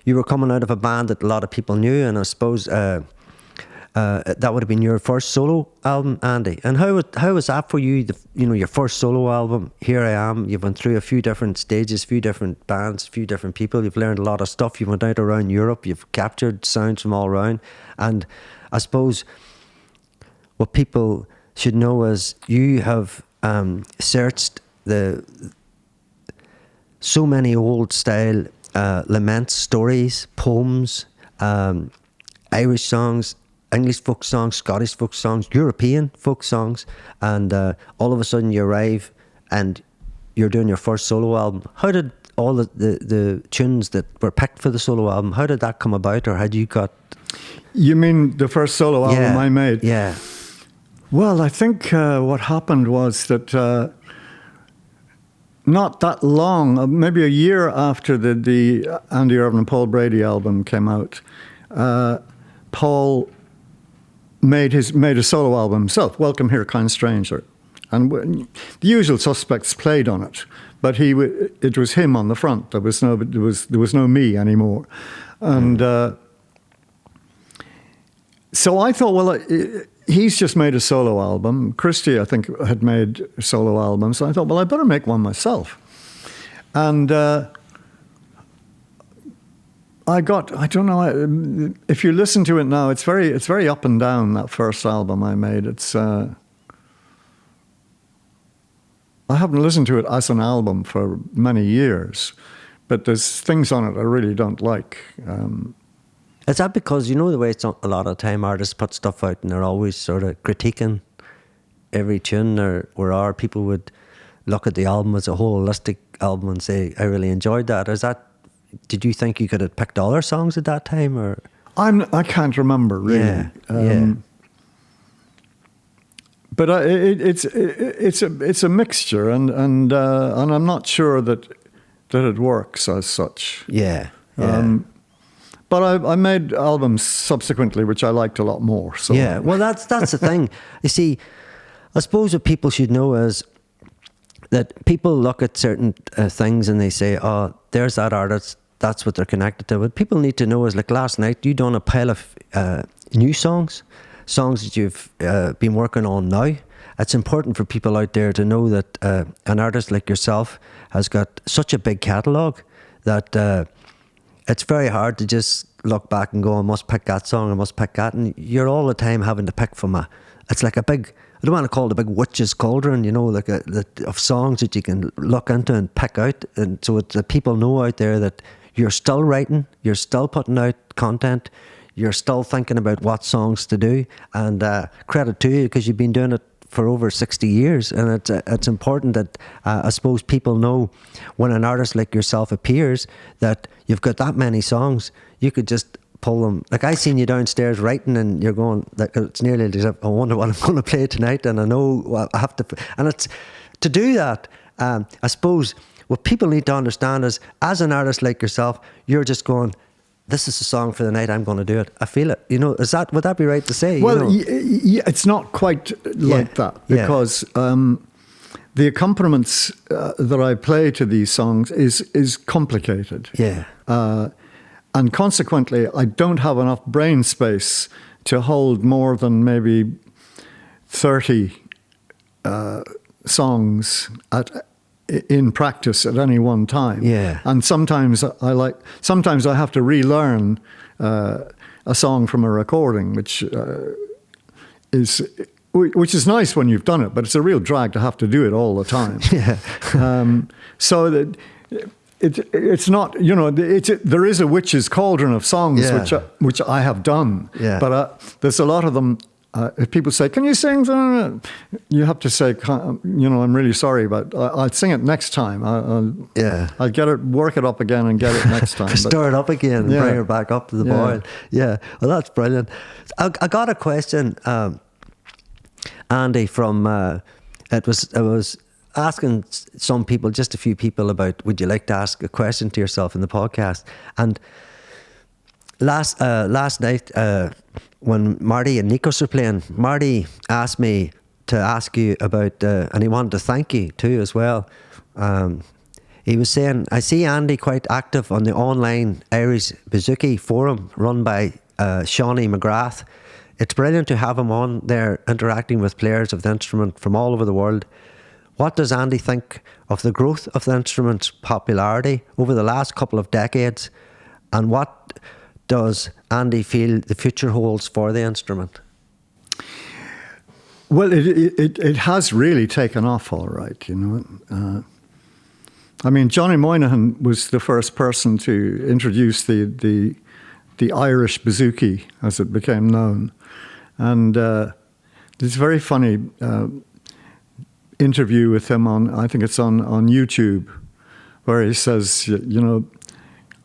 you were coming out of a band that a lot of people knew, and I suppose that would have been your first solo album, Andy. And how was that for you? Your first solo album. Here I Am. You've went through a few different stages, a few different bands, a few different people. You've learned a lot of stuff. You went out around Europe. You've captured sounds from all around. And I suppose what people should know is you have searched so many old style laments, stories, poems, Irish songs, English folk songs, Scottish folk songs, European folk songs, and all of a sudden you arrive and you're doing your first solo album. How did all the tunes that were picked for the solo album, how did that come about, or had you got... You mean the first solo album I made? Yeah. Well, I think what happened was that not that long, maybe a year after the Andy Irvine and Paul Brady album came out, Paul made a solo album himself, Welcome Here, Kind Stranger. And the usual suspects played on it, but it was him on the front. There was no me anymore. And so I thought, well, he's just made a solo album. Christy, I think, had made solo albums. So I thought, well, I better make one myself. And I don't know, if you listen to it now, it's very up and down, that first album I made. It's I haven't listened to it as an album for many years, but there's things on it I really don't like. Is that because, the way it's a lot of time artists put stuff out and they're always sort of critiquing every tune, or our people would look at the album as a holistic album and say, I really enjoyed that. Did you think you could have picked other songs at that time, or? I can't remember really. Yeah. But it's a mixture, and I'm not sure that it works as such. Yeah. But I made albums subsequently which I liked a lot more. So. Yeah, well, that's the thing. You see, I suppose what people should know is that people look at certain things and they say, oh, there's that artist, that's what they're connected to. What people need to know is, like last night, you done a pile of new songs that you've been working on now. It's important for people out there to know that an artist like yourself has got such a big catalogue that it's very hard to just look back and go, I must pick that song, I must pick that. And you're all the time having to pick from it's like a big, I don't want to call it a big witch's cauldron, like of songs that you can look into and pick out. And so that people know out there that you're still writing, you're still putting out content, you're still thinking about what songs to do. And credit to you, because you've been doing it for over 60 years, and it's important that I suppose people know when an artist like yourself appears that you've got that many songs, you could just pull them. Like, I seen you downstairs writing, and you're going, like, it's nearly as if I wonder what I'm going to play tonight, and I know I have to. And it's to do that. I suppose what people need to understand is, as an artist like yourself, you're just going, this is a song for the night, I'm going to do it. I feel it. You know, would that be right to say? Well, it's not quite like that, because the accompaniments that I play to these songs is complicated. Yeah. And consequently, I don't have enough brain space to hold more than maybe 30 songs in practice at any one time. Yeah. And sometimes I have to relearn a song from a recording, which is nice when you've done it, but it's a real drag to have to do it all the time. Yeah. So that it's not, you know, there is a witch's cauldron of songs which I have done, but there's a lot of them. If people say, "Can you sing?" You have to say, "You know, I'm really sorry, but I'll sing it next time. I'll get it, work it up again, and get it next time." Stir it up again and bring her back up to the boil. Yeah, well, that's brilliant. I got a question, Andy, from I was asking some people, just a few people, about would you like to ask a question to yourself in the podcast, and last night. When Marty and Nikos were playing, Marty asked me to ask you about, and he wanted to thank you too as well. He was saying, I see Andy quite active on the online Irish Bouzouki forum run by Shawnee McGrath. It's brilliant to have him on there interacting with players of the instrument from all over the world. What does Andy think of the growth of the instrument's popularity over the last couple of decades, and what does Andy feel the future holds for the instrument? Well, it has really taken off, all right, you know. I mean, Johnny Moynihan was the first person to introduce the Irish Bouzouki, as it became known. And there's a very funny interview with him I think it's on YouTube, where he says, you know,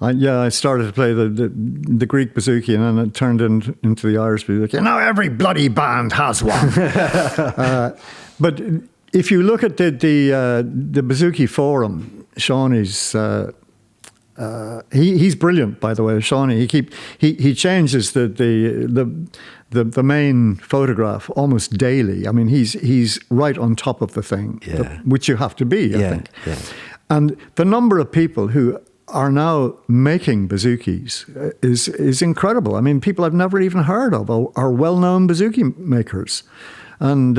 I started to play the Greek bouzouki, and then it turned into the Irish bouzouki. Now every bloody band has one. But if you look at the bouzouki forum, Shawnee's he's brilliant, by the way. Shawnee, he changes the main photograph almost daily. I mean, he's right on top of the thing, which you have to be, I think. Yeah. And the number of people who are now making bouzouki's is incredible. I mean, people I've never even heard of are well-known bouzouki makers. And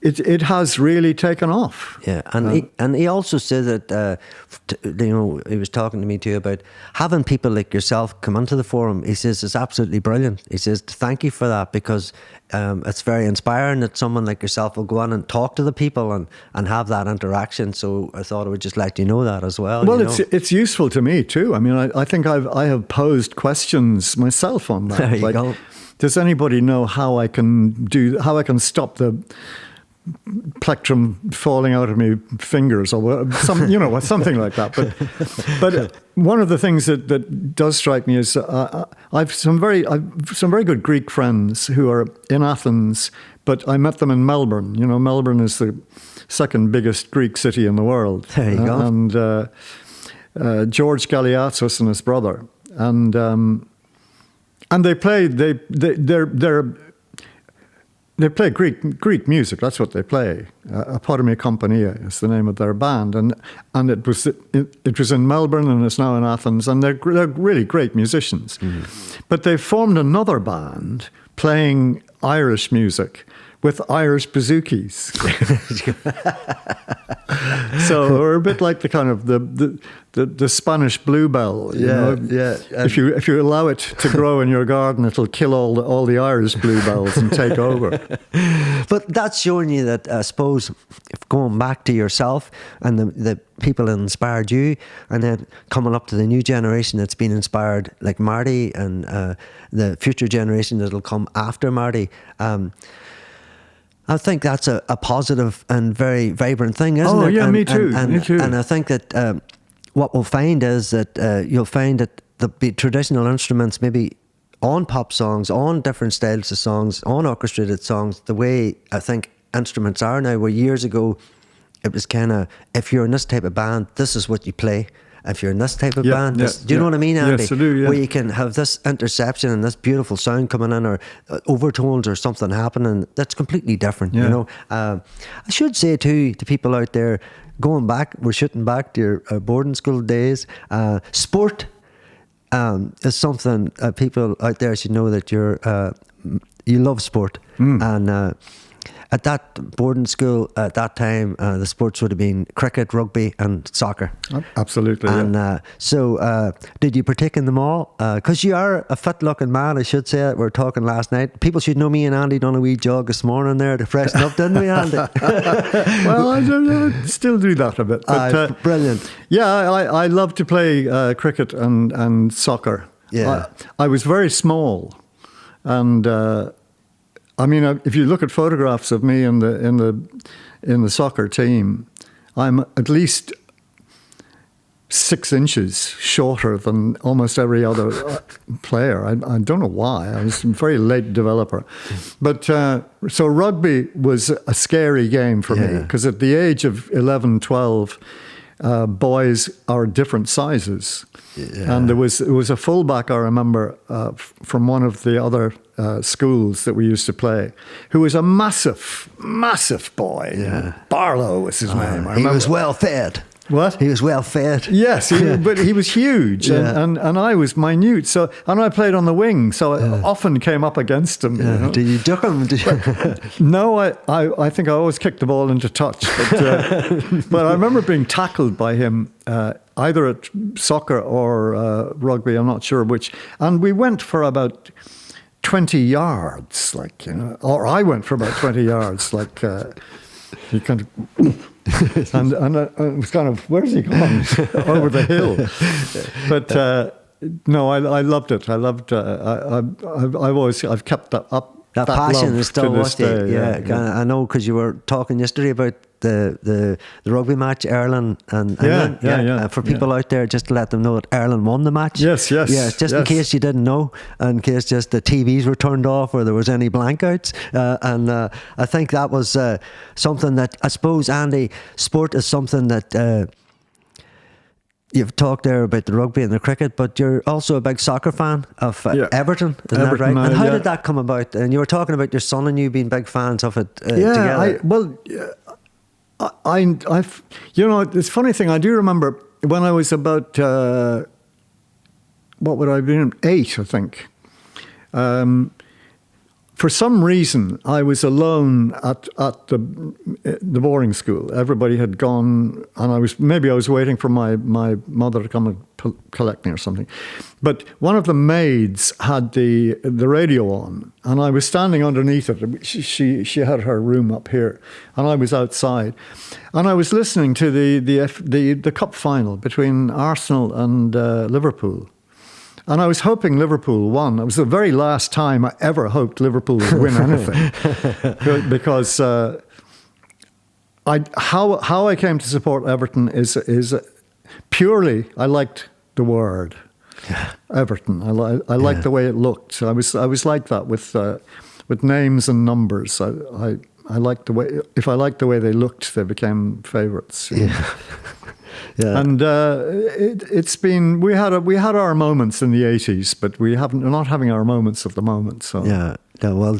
it has really taken off. Yeah, and he also said that, you know, he was talking to me too about having people like yourself come onto the forum. He says it's absolutely brilliant. He says thank you for that, because it's very inspiring that someone like yourself will go on and talk to the people and have that interaction. So I thought I would just let you know that as well. Well, it's useful to me too. I mean, I think I have posed questions myself on that. There you go. Does anybody know how I can stop the plectrum falling out of my fingers, or something like that. But one of the things that does strike me is I've some very good Greek friends who are in Athens, but I met them in Melbourne. You know, Melbourne is the second biggest Greek city in the world. There you go. And George Galiatzos and his brother, and they play They play Greek music. That's what they play. Apodemy Compania is the name of their band, and it was in Melbourne, and it's now in Athens, and they're really great musicians. Mm. But they formed another band playing Irish music with Irish bouzouki's. So we're a bit like the kind of the Spanish bluebell. You know? Yeah. If you allow it to grow in your garden, it'll kill all the Irish bluebells and take over. But that's showing you that, I suppose, if going back to yourself and the people that inspired you, and then coming up to the new generation that's been inspired, like Marty, and the future generation that'll come after Marty. I think that's a positive and very vibrant thing, isn't it? Oh, yeah, me too. Me too. And I think that what we'll find is that you'll find that the traditional instruments, maybe on pop songs, on different styles of songs, on orchestrated songs, the way I think instruments are now, where years ago it was kind of, if you're in this type of band, this is what you play. If you're in this type of band, do you know what I mean, Andy? Yes, I do, yeah. Where you can have this interception and this beautiful sound coming in, or overtones or something happening that's completely different, you know. I should say too, to people out there, going back, we're shooting back to your boarding school days, sport is something people out there should know that you love sport. And at that boarding school at that time, the sports would have been cricket, rugby and soccer. Absolutely. And so did you partake in them all? Because you are a fit looking man, I should say. We were talking last night. People should know me and Andy done a wee jog this morning there to freshen up, didn't we, Andy? Well, I still do that a bit. But, brilliant. Yeah, I love to play cricket and soccer. Yeah. I was very small, and I mean, if you look at photographs of me in the soccer team, I'm at least 6 inches shorter than almost every other player. I don't know why. I was a very late developer. But so rugby was a scary game for me, because at the age of 11, 12, boys are different sizes. Yeah. And there was a fullback, I remember, from one of the other schools that we used to play, who was a massive boy. Yeah. Barlow was his name. He was well fed. What? He was well fed. Yes, but he was huge, and I was minute. So, and I played on the wing, so I often came up against him. Yeah. You know? Did you duck him? No, I think I always kicked the ball into touch. But I remember being tackled by him, either at soccer or rugby, I'm not sure which. And we went for about 20 yards, like, you know, or I went for about 20 yards, like, he kind of... and it was kind of, where's he gone? Over the hill. But no, I loved it. I loved. I've kept that up. That passion is still with you. Yeah. I know, because you were talking yesterday about the rugby match, Ireland and England. For people out there, just to let them know that Ireland won the match. Yes. Just in case you didn't know, in case just the TVs were turned off or there was any blankouts. And I think that was something that, I suppose, Andy, sport is something that... You've talked there about the rugby and the cricket, but you're also a big soccer fan of Everton, isn't that right? And how did that come about? And you were talking about your son and you being big fans of it together. I've you know, this funny thing, I do remember when I was about, what would I have been, 8, I think. For some reason, I was alone at the boarding school. Everybody had gone, and I was waiting for my mother to come and collect me or something. But one of the maids had the radio on, and I was standing underneath it. She had her room up here, and I was outside, and I was listening to the cup final between Arsenal and Liverpool. And I was hoping Liverpool won. It was the very last time I ever hoped Liverpool would win anything, because how I came to support Everton is purely, I liked the word Everton. I liked the way it looked. So I was like that with names and numbers. I liked the way, if I liked the way they looked, they became favourites. Yeah. And it's been, we had our moments in the 80s, but we're not having our moments of the moment. So well,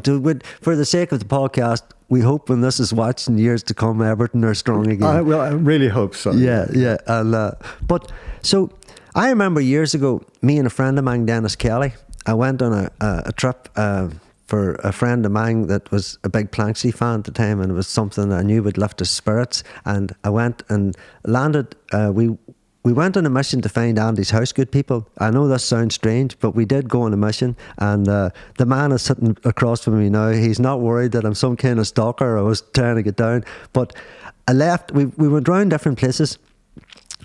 for the sake of the podcast, we hope when this is watched in years to come, Everton are strong again. I really hope so. Yeah. But so I remember years ago, me and a friend of mine, Dennis Kelly, I went on a trip for a friend of mine that was a big Planxty fan at the time, and it was something that I knew would lift his spirits. And I went and landed. We went on a mission to find Andy's house, good people. I know this sounds strange, but we did go on a mission. And the man is sitting across from me now. He's not worried that I'm some kind of stalker. I was trying to get down, but I left. We went around different places.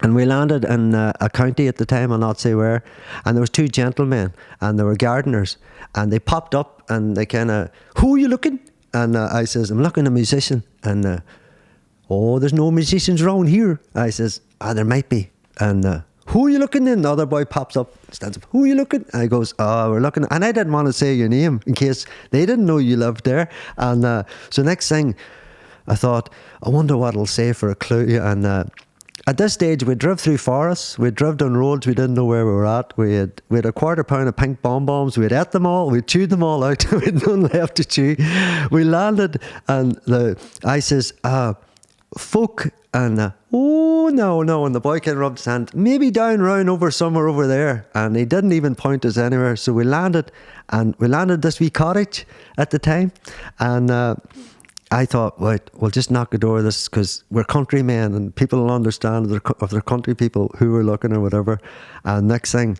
And we landed in a county at the time, I'll not say where, and there was 2 gentlemen, and they were gardeners, and they popped up, and they kind of, who are you looking? And I says, I'm looking at a musician. And, there's no musicians around here. I says, there might be. And who are you looking in? The other boy pops up, stands up. Who are you looking? And I goes, we're looking. And I didn't want to say your name in case they didn't know you lived there. And so next thing, I thought, I wonder what it'll say for a clue. And at this stage, we drove through forests. We drove down roads. We didn't know where we were at. We had a quarter pound of pink bonbons. We had ate them all. We chewed them all out. We had none left to chew. We landed, and I says, folk, and no, and the boy kind of rubbed his hand, maybe down round over somewhere over there, and he didn't even point us anywhere. So we landed this wee cottage at the time, and I thought, right, we'll just knock the door of this, because we're countrymen and people will understand of their country people who were looking or whatever. And next thing,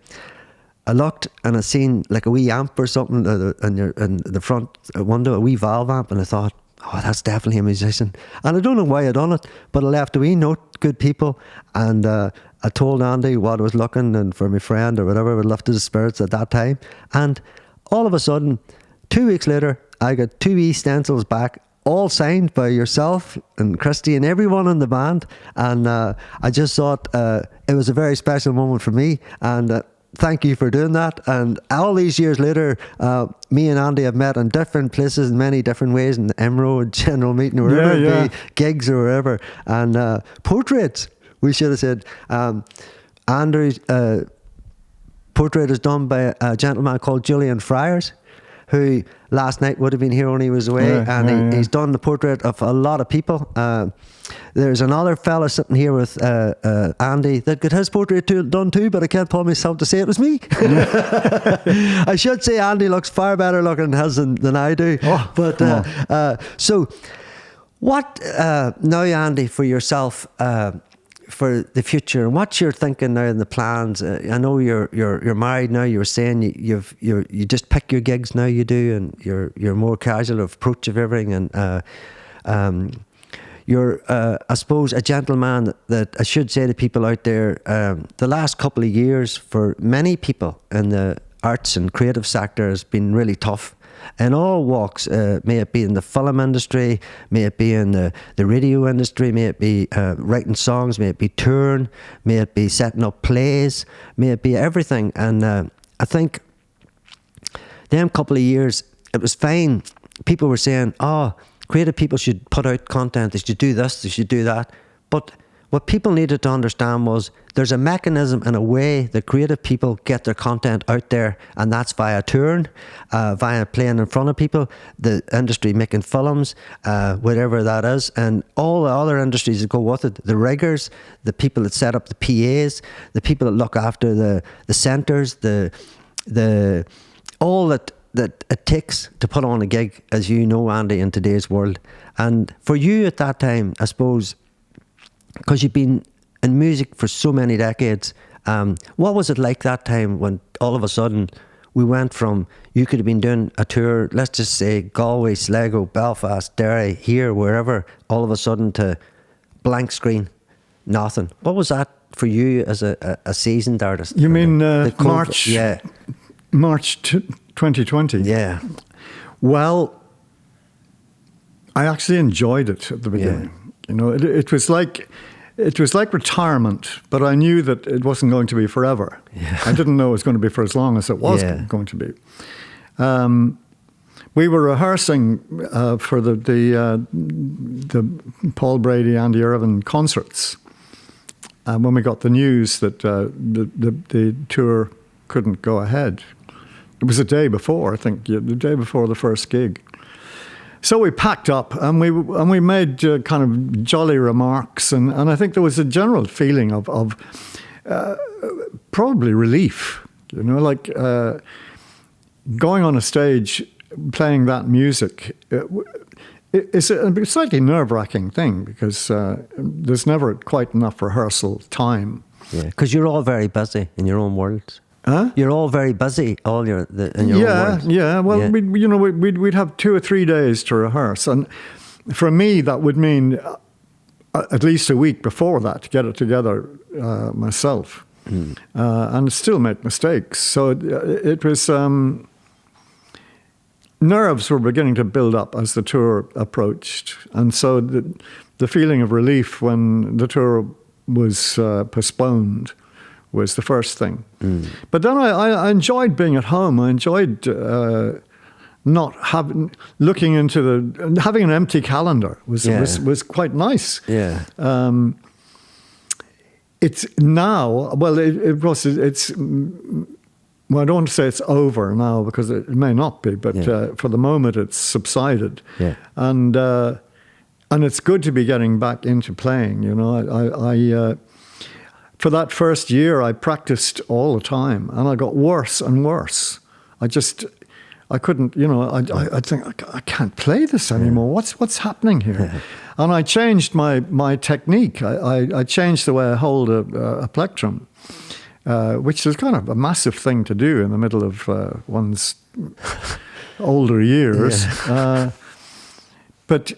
I looked and I seen like a wee amp or something in the front window, a wee valve amp, and I thought, that's definitely a musician. And I don't know why I done it, but I left a wee note, good people, and I told Andy what I was looking and for my friend or whatever, I lifted his spirits at that time. And all of a sudden, 2 weeks later, I got 2 wee stencils back, all signed by yourself and Christy and everyone in the band. And I just thought it was a very special moment for me. And thank you for doing that. And all these years later, me and Andy have met in different places in many different ways, in the Emerald General Meeting or wherever it be, gigs or wherever. And portraits, we should have said. Andrew's portrait is done by a gentleman called Julian Friars, who last night would have been here when he was away, he's done the portrait of a lot of people. There's another fella sitting here with Andy that got his portrait done too, but I can't pull myself to say it was me. I should say Andy looks far better looking than I do. So what now, Andy, for yourself, for the future, and what you're thinking now in the plans? I know you're married now. You were saying you just pick your gigs now. You do, and you're more casual approach of everything, and you're I suppose a gentleman that I should say to people out there. The last couple of years for many people in the arts and creative sector has been really tough. In all walks, may it be in the film industry, may it be in the radio industry, may it be writing songs, may it be touring, may it be setting up plays, may it be everything. And I think them couple of years, it was fine. People were saying, creative people should put out content, they should do this, they should do that. But what people needed to understand was there's a mechanism and a way that creative people get their content out there, and that's via touring, via playing in front of people, the industry making films, whatever that is, and all the other industries that go with it, the riggers, the people that set up the PAs, the people that look after the centres, the all that it takes to put on a gig, as you know, Andy, in today's world. And for you at that time, I suppose, because you've been in music for so many decades, what was it like that time when all of a sudden we went from, you could have been doing a tour, let's just say Galway, Sligo, Belfast, Derry, here, wherever, all of a sudden to blank screen, nothing. What was that for you as a seasoned artist? You mean March 2020? Yeah. Well, I actually enjoyed it at the beginning. Yeah. You know, it was like retirement, but I knew that it wasn't going to be forever. Yeah. I didn't know it was going to be for as long as it was going to be. We were rehearsing for the Paul Brady, Andy Irvine concerts when we got the news that the tour couldn't go ahead. It was the day before, I think, the day before the first gig. So we packed up and we made kind of jolly remarks, and I think there was a general feeling of probably relief, you know, like going on a stage playing that music. It's a slightly nerve-wracking thing because there's never quite enough rehearsal time. Yeah, because you're all very busy in your own worlds. Huh? You're all very busy, in your own worlds. Yeah. Well, we'd have 2 or 3 days to rehearse, and for me that would mean at least a week before that to get it together myself, and still make mistakes. So it was. nerves were beginning to build up as the tour approached. And so the feeling of relief when the tour was postponed was the first thing. But then I enjoyed being at home. I enjoyed looking into having an empty calendar was quite nice. Yeah. It's now, well, it's, well, I don't want to say it's over now because it may not be, but for the moment it's subsided. Yeah. And it's good to be getting back into playing, you know. I for that first year, I practiced all the time, and I got worse and worse. I couldn't, you know, I think, I can't play this anymore. What's happening here? And I changed my technique. I changed the way I hold a plectrum, which is kind of a massive thing to do in the middle of one's older years. Yeah. But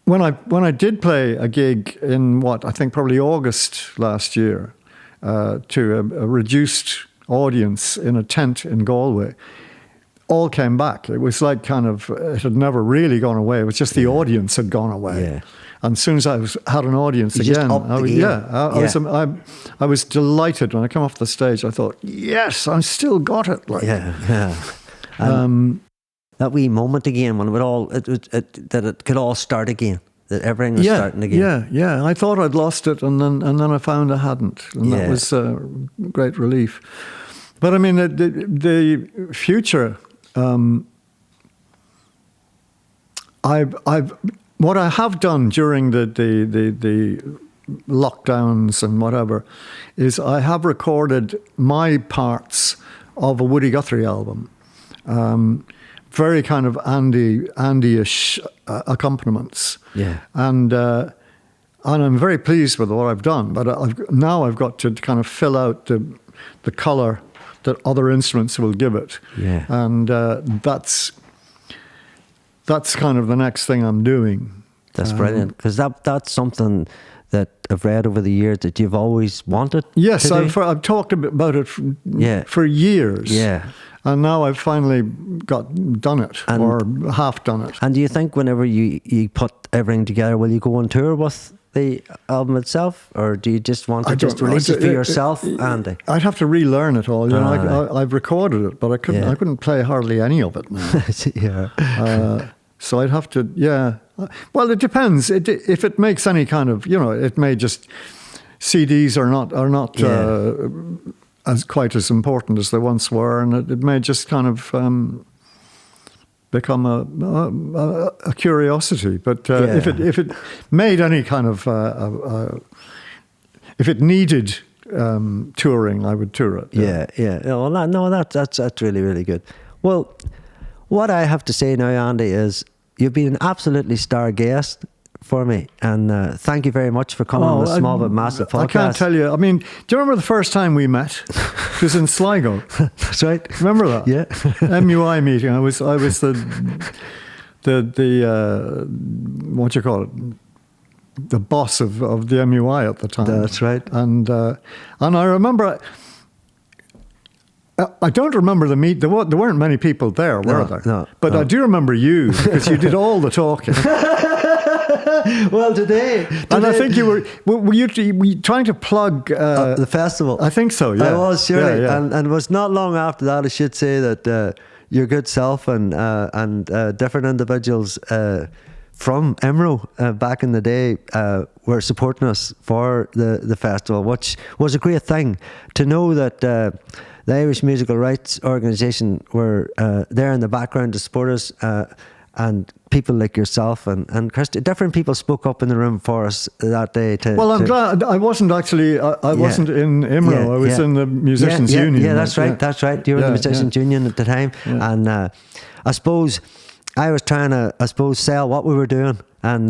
when I did play a gig in I think probably August last year to a reduced audience in a tent in Galway, all came back. It was like it had never really gone away. It was just the audience had gone away. Yeah. And as soon as I had an audience again, I was delighted when I came off the stage. I thought, yes, I still got it. That wee moment again when that it could all start again, that everything was starting again. Yeah. I thought I'd lost it, and then I found I hadn't, and that was great relief. But I mean, the future. What I have done during the lockdowns and whatever is I have recorded my parts of a Woody Guthrie album. Very kind of Andy-ish accompaniments. Yeah. And I'm very pleased with what I've done, but I've got to kind of fill out the colour that other instruments will give it. Yeah. And that's kind of the next thing I'm doing. That's brilliant, because that's something that I've read over the years that you've always wanted. Yes, to do. I've talked about it for years. Yeah. And now I've finally done it, or half done it. And do you think whenever you put everything together, will you go on tour with the album itself, or do you just want to just release it for yourself, Andy? I'd have to relearn it all. You know, I've recorded it, but I couldn't play hardly any of it now. Yeah. So I'd have to, Well, it depends. If it makes any kind of, you know, it may just CDs are not as quite as important as they once were, and it may just kind of become a curiosity. But if it made any kind of if it needed touring, I would tour it. Yeah. No, that's really, really good. Well, what I have to say now, Andy, is you've been an absolutely star guest for me, and thank you very much for coming on the Small But Massive podcast. I can't tell you. I mean, do you remember the first time we met? It was in Sligo. That's right. Remember that? Yeah. MUI meeting. I was the what do you call it? The boss of the MUI at the time. That's right. And I remember. I don't remember the meet. There weren't many people there, were there? No. But I do remember you, because you did all the talking. Well, today, and I think were you trying to plug the festival? I think so. Yeah, I was surely, yeah. And it was not long after that. I should say that your good self and different individuals from Emro back in the day were supporting us for the festival, which was a great thing to know that. The Irish Musical Rights Organisation were there in the background to support us, and people like yourself and Christy, different people spoke up in the room for us that day. I'm glad. I wasn't actually. I wasn't in IMRO. I was in the Musicians Union. Yeah, that's right. That's right. You were in the Musicians Union at the time, and I suppose I was trying to, sell what we were doing And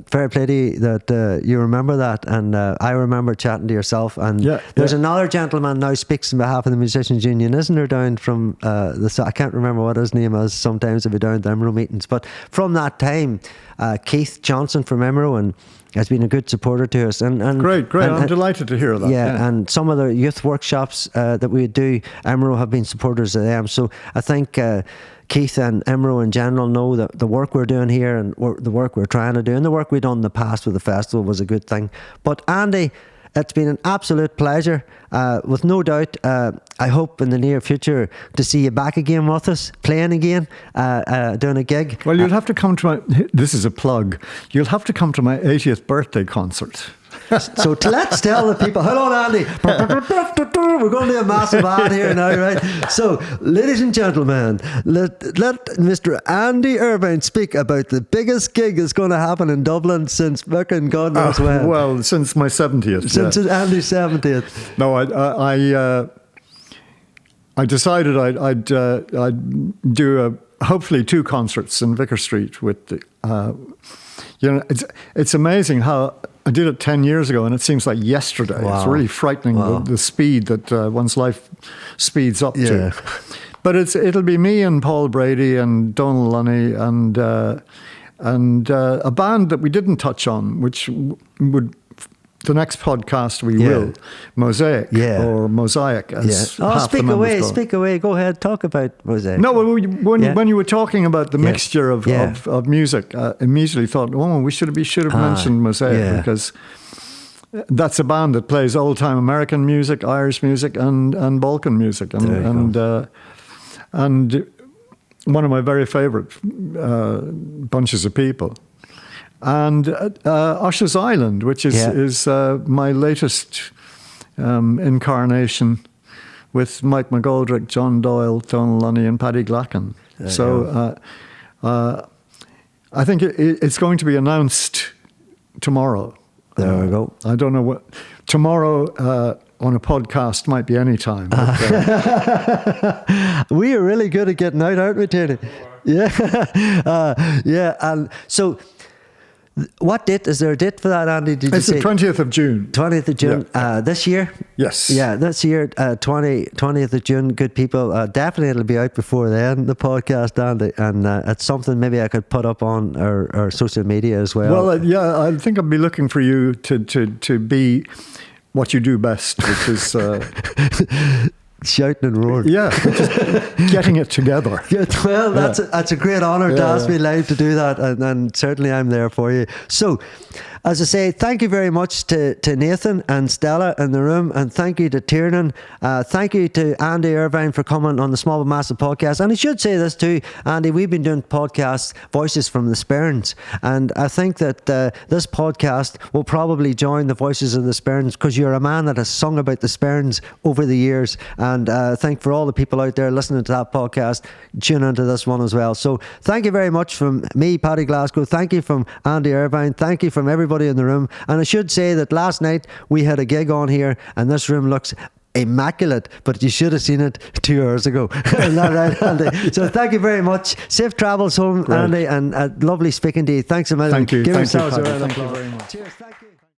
fair play to you that you remember that. And I remember chatting to yourself. And there's another gentleman now speaks on behalf of the Musicians Union, isn't there, down from I can't remember what his name is. Sometimes I'll be down at the Emerald meetings. But from that time, Keith Johnson from Emerald and has been a good supporter to us. And great. I'm delighted to hear that. Yeah, and some of the youth workshops that we do, Emerald have been supporters of them. So I think Keith and Emerald in general know that the work we're doing here and the work we're trying to do and the work we've done in the past with the festival was a good thing. But Andy, it's been an absolute pleasure. With no doubt, I hope in the near future to see you back again with us, playing again, doing a gig. Well, you'll have to come to this is a plug, you'll have to come to my 80th birthday concert. So let's tell the people, hold on Andy, we're going to do a massive ad here now, right? So ladies and gentlemen, let Mr. Andy Irvine speak about the biggest gig that's going to happen in Dublin since fucking God knows when. Well, since my 70th. Since Andy's 70th. No, I decided I'd do hopefully 2 concerts in Vicar Street with the, it's amazing how I did it 10 years ago and it seems like yesterday. Wow. It's really frightening the speed that one's life speeds up to. But it'll be me and Paul Brady and Donal Lunny and a band that we didn't touch on, which would... The next podcast we will, Mozaik or Mozaik. Speak away. Go ahead, talk about Mozaik. No, when you were talking about the mixture of music, I immediately thought, we should have mentioned Mozaik because that's a band that plays old time American music, Irish music, and Balkan music, and one of my very favourite bunches of people. And Usher's Island, which is my latest incarnation with Mike McGoldrick, John Doyle, Donal Lunny and Paddy Glasgow. So I think it's going to be announced tomorrow. There we go. I don't know what... Tomorrow on a podcast might be any time. We are really good at getting out, aren't we, Tony? Yeah. And so... What date? Is there a date for that, Andy? It's the 20th of June. 20th of June. This year? Yes. Yeah, this year, 20th of June. Good people. Definitely it'll be out before then, the podcast, Andy. And it's something maybe I could put up on our social media as well. Well, I think I'll be looking for you to be what you do best, which is... shouting and roaring. Yeah, just getting it together. Well, that's a great honour to ask me live to do that, and certainly I'm there for you. So, as I say, thank you very much to Nathan and Stella in the room, and thank you to Tiernan. Thank you to Andy Irvine for coming on the Small But Massive podcast. And I should say this too, Andy, we've been doing podcasts, Voices from the Sperns, and I think that this podcast will probably join the Voices of the Sperns because you're a man that has sung about the Sperns over the years, and I think for all the people out there listening to that podcast, tune into this one as well. So thank you very much from me, Paddy Glasgow. Thank you from Andy Irvine. Thank you from everybody in the room. And I should say that last night we had a gig on here and this room looks immaculate, but you should have seen it 2 hours ago. Isn't that right, Andy? So thank you very much. Safe travels home, Andy, and lovely speaking to you. Thanks a million. Thank you. Give Thank yourselves you, a round of Thank you applause. very much. Cheers. Thank you.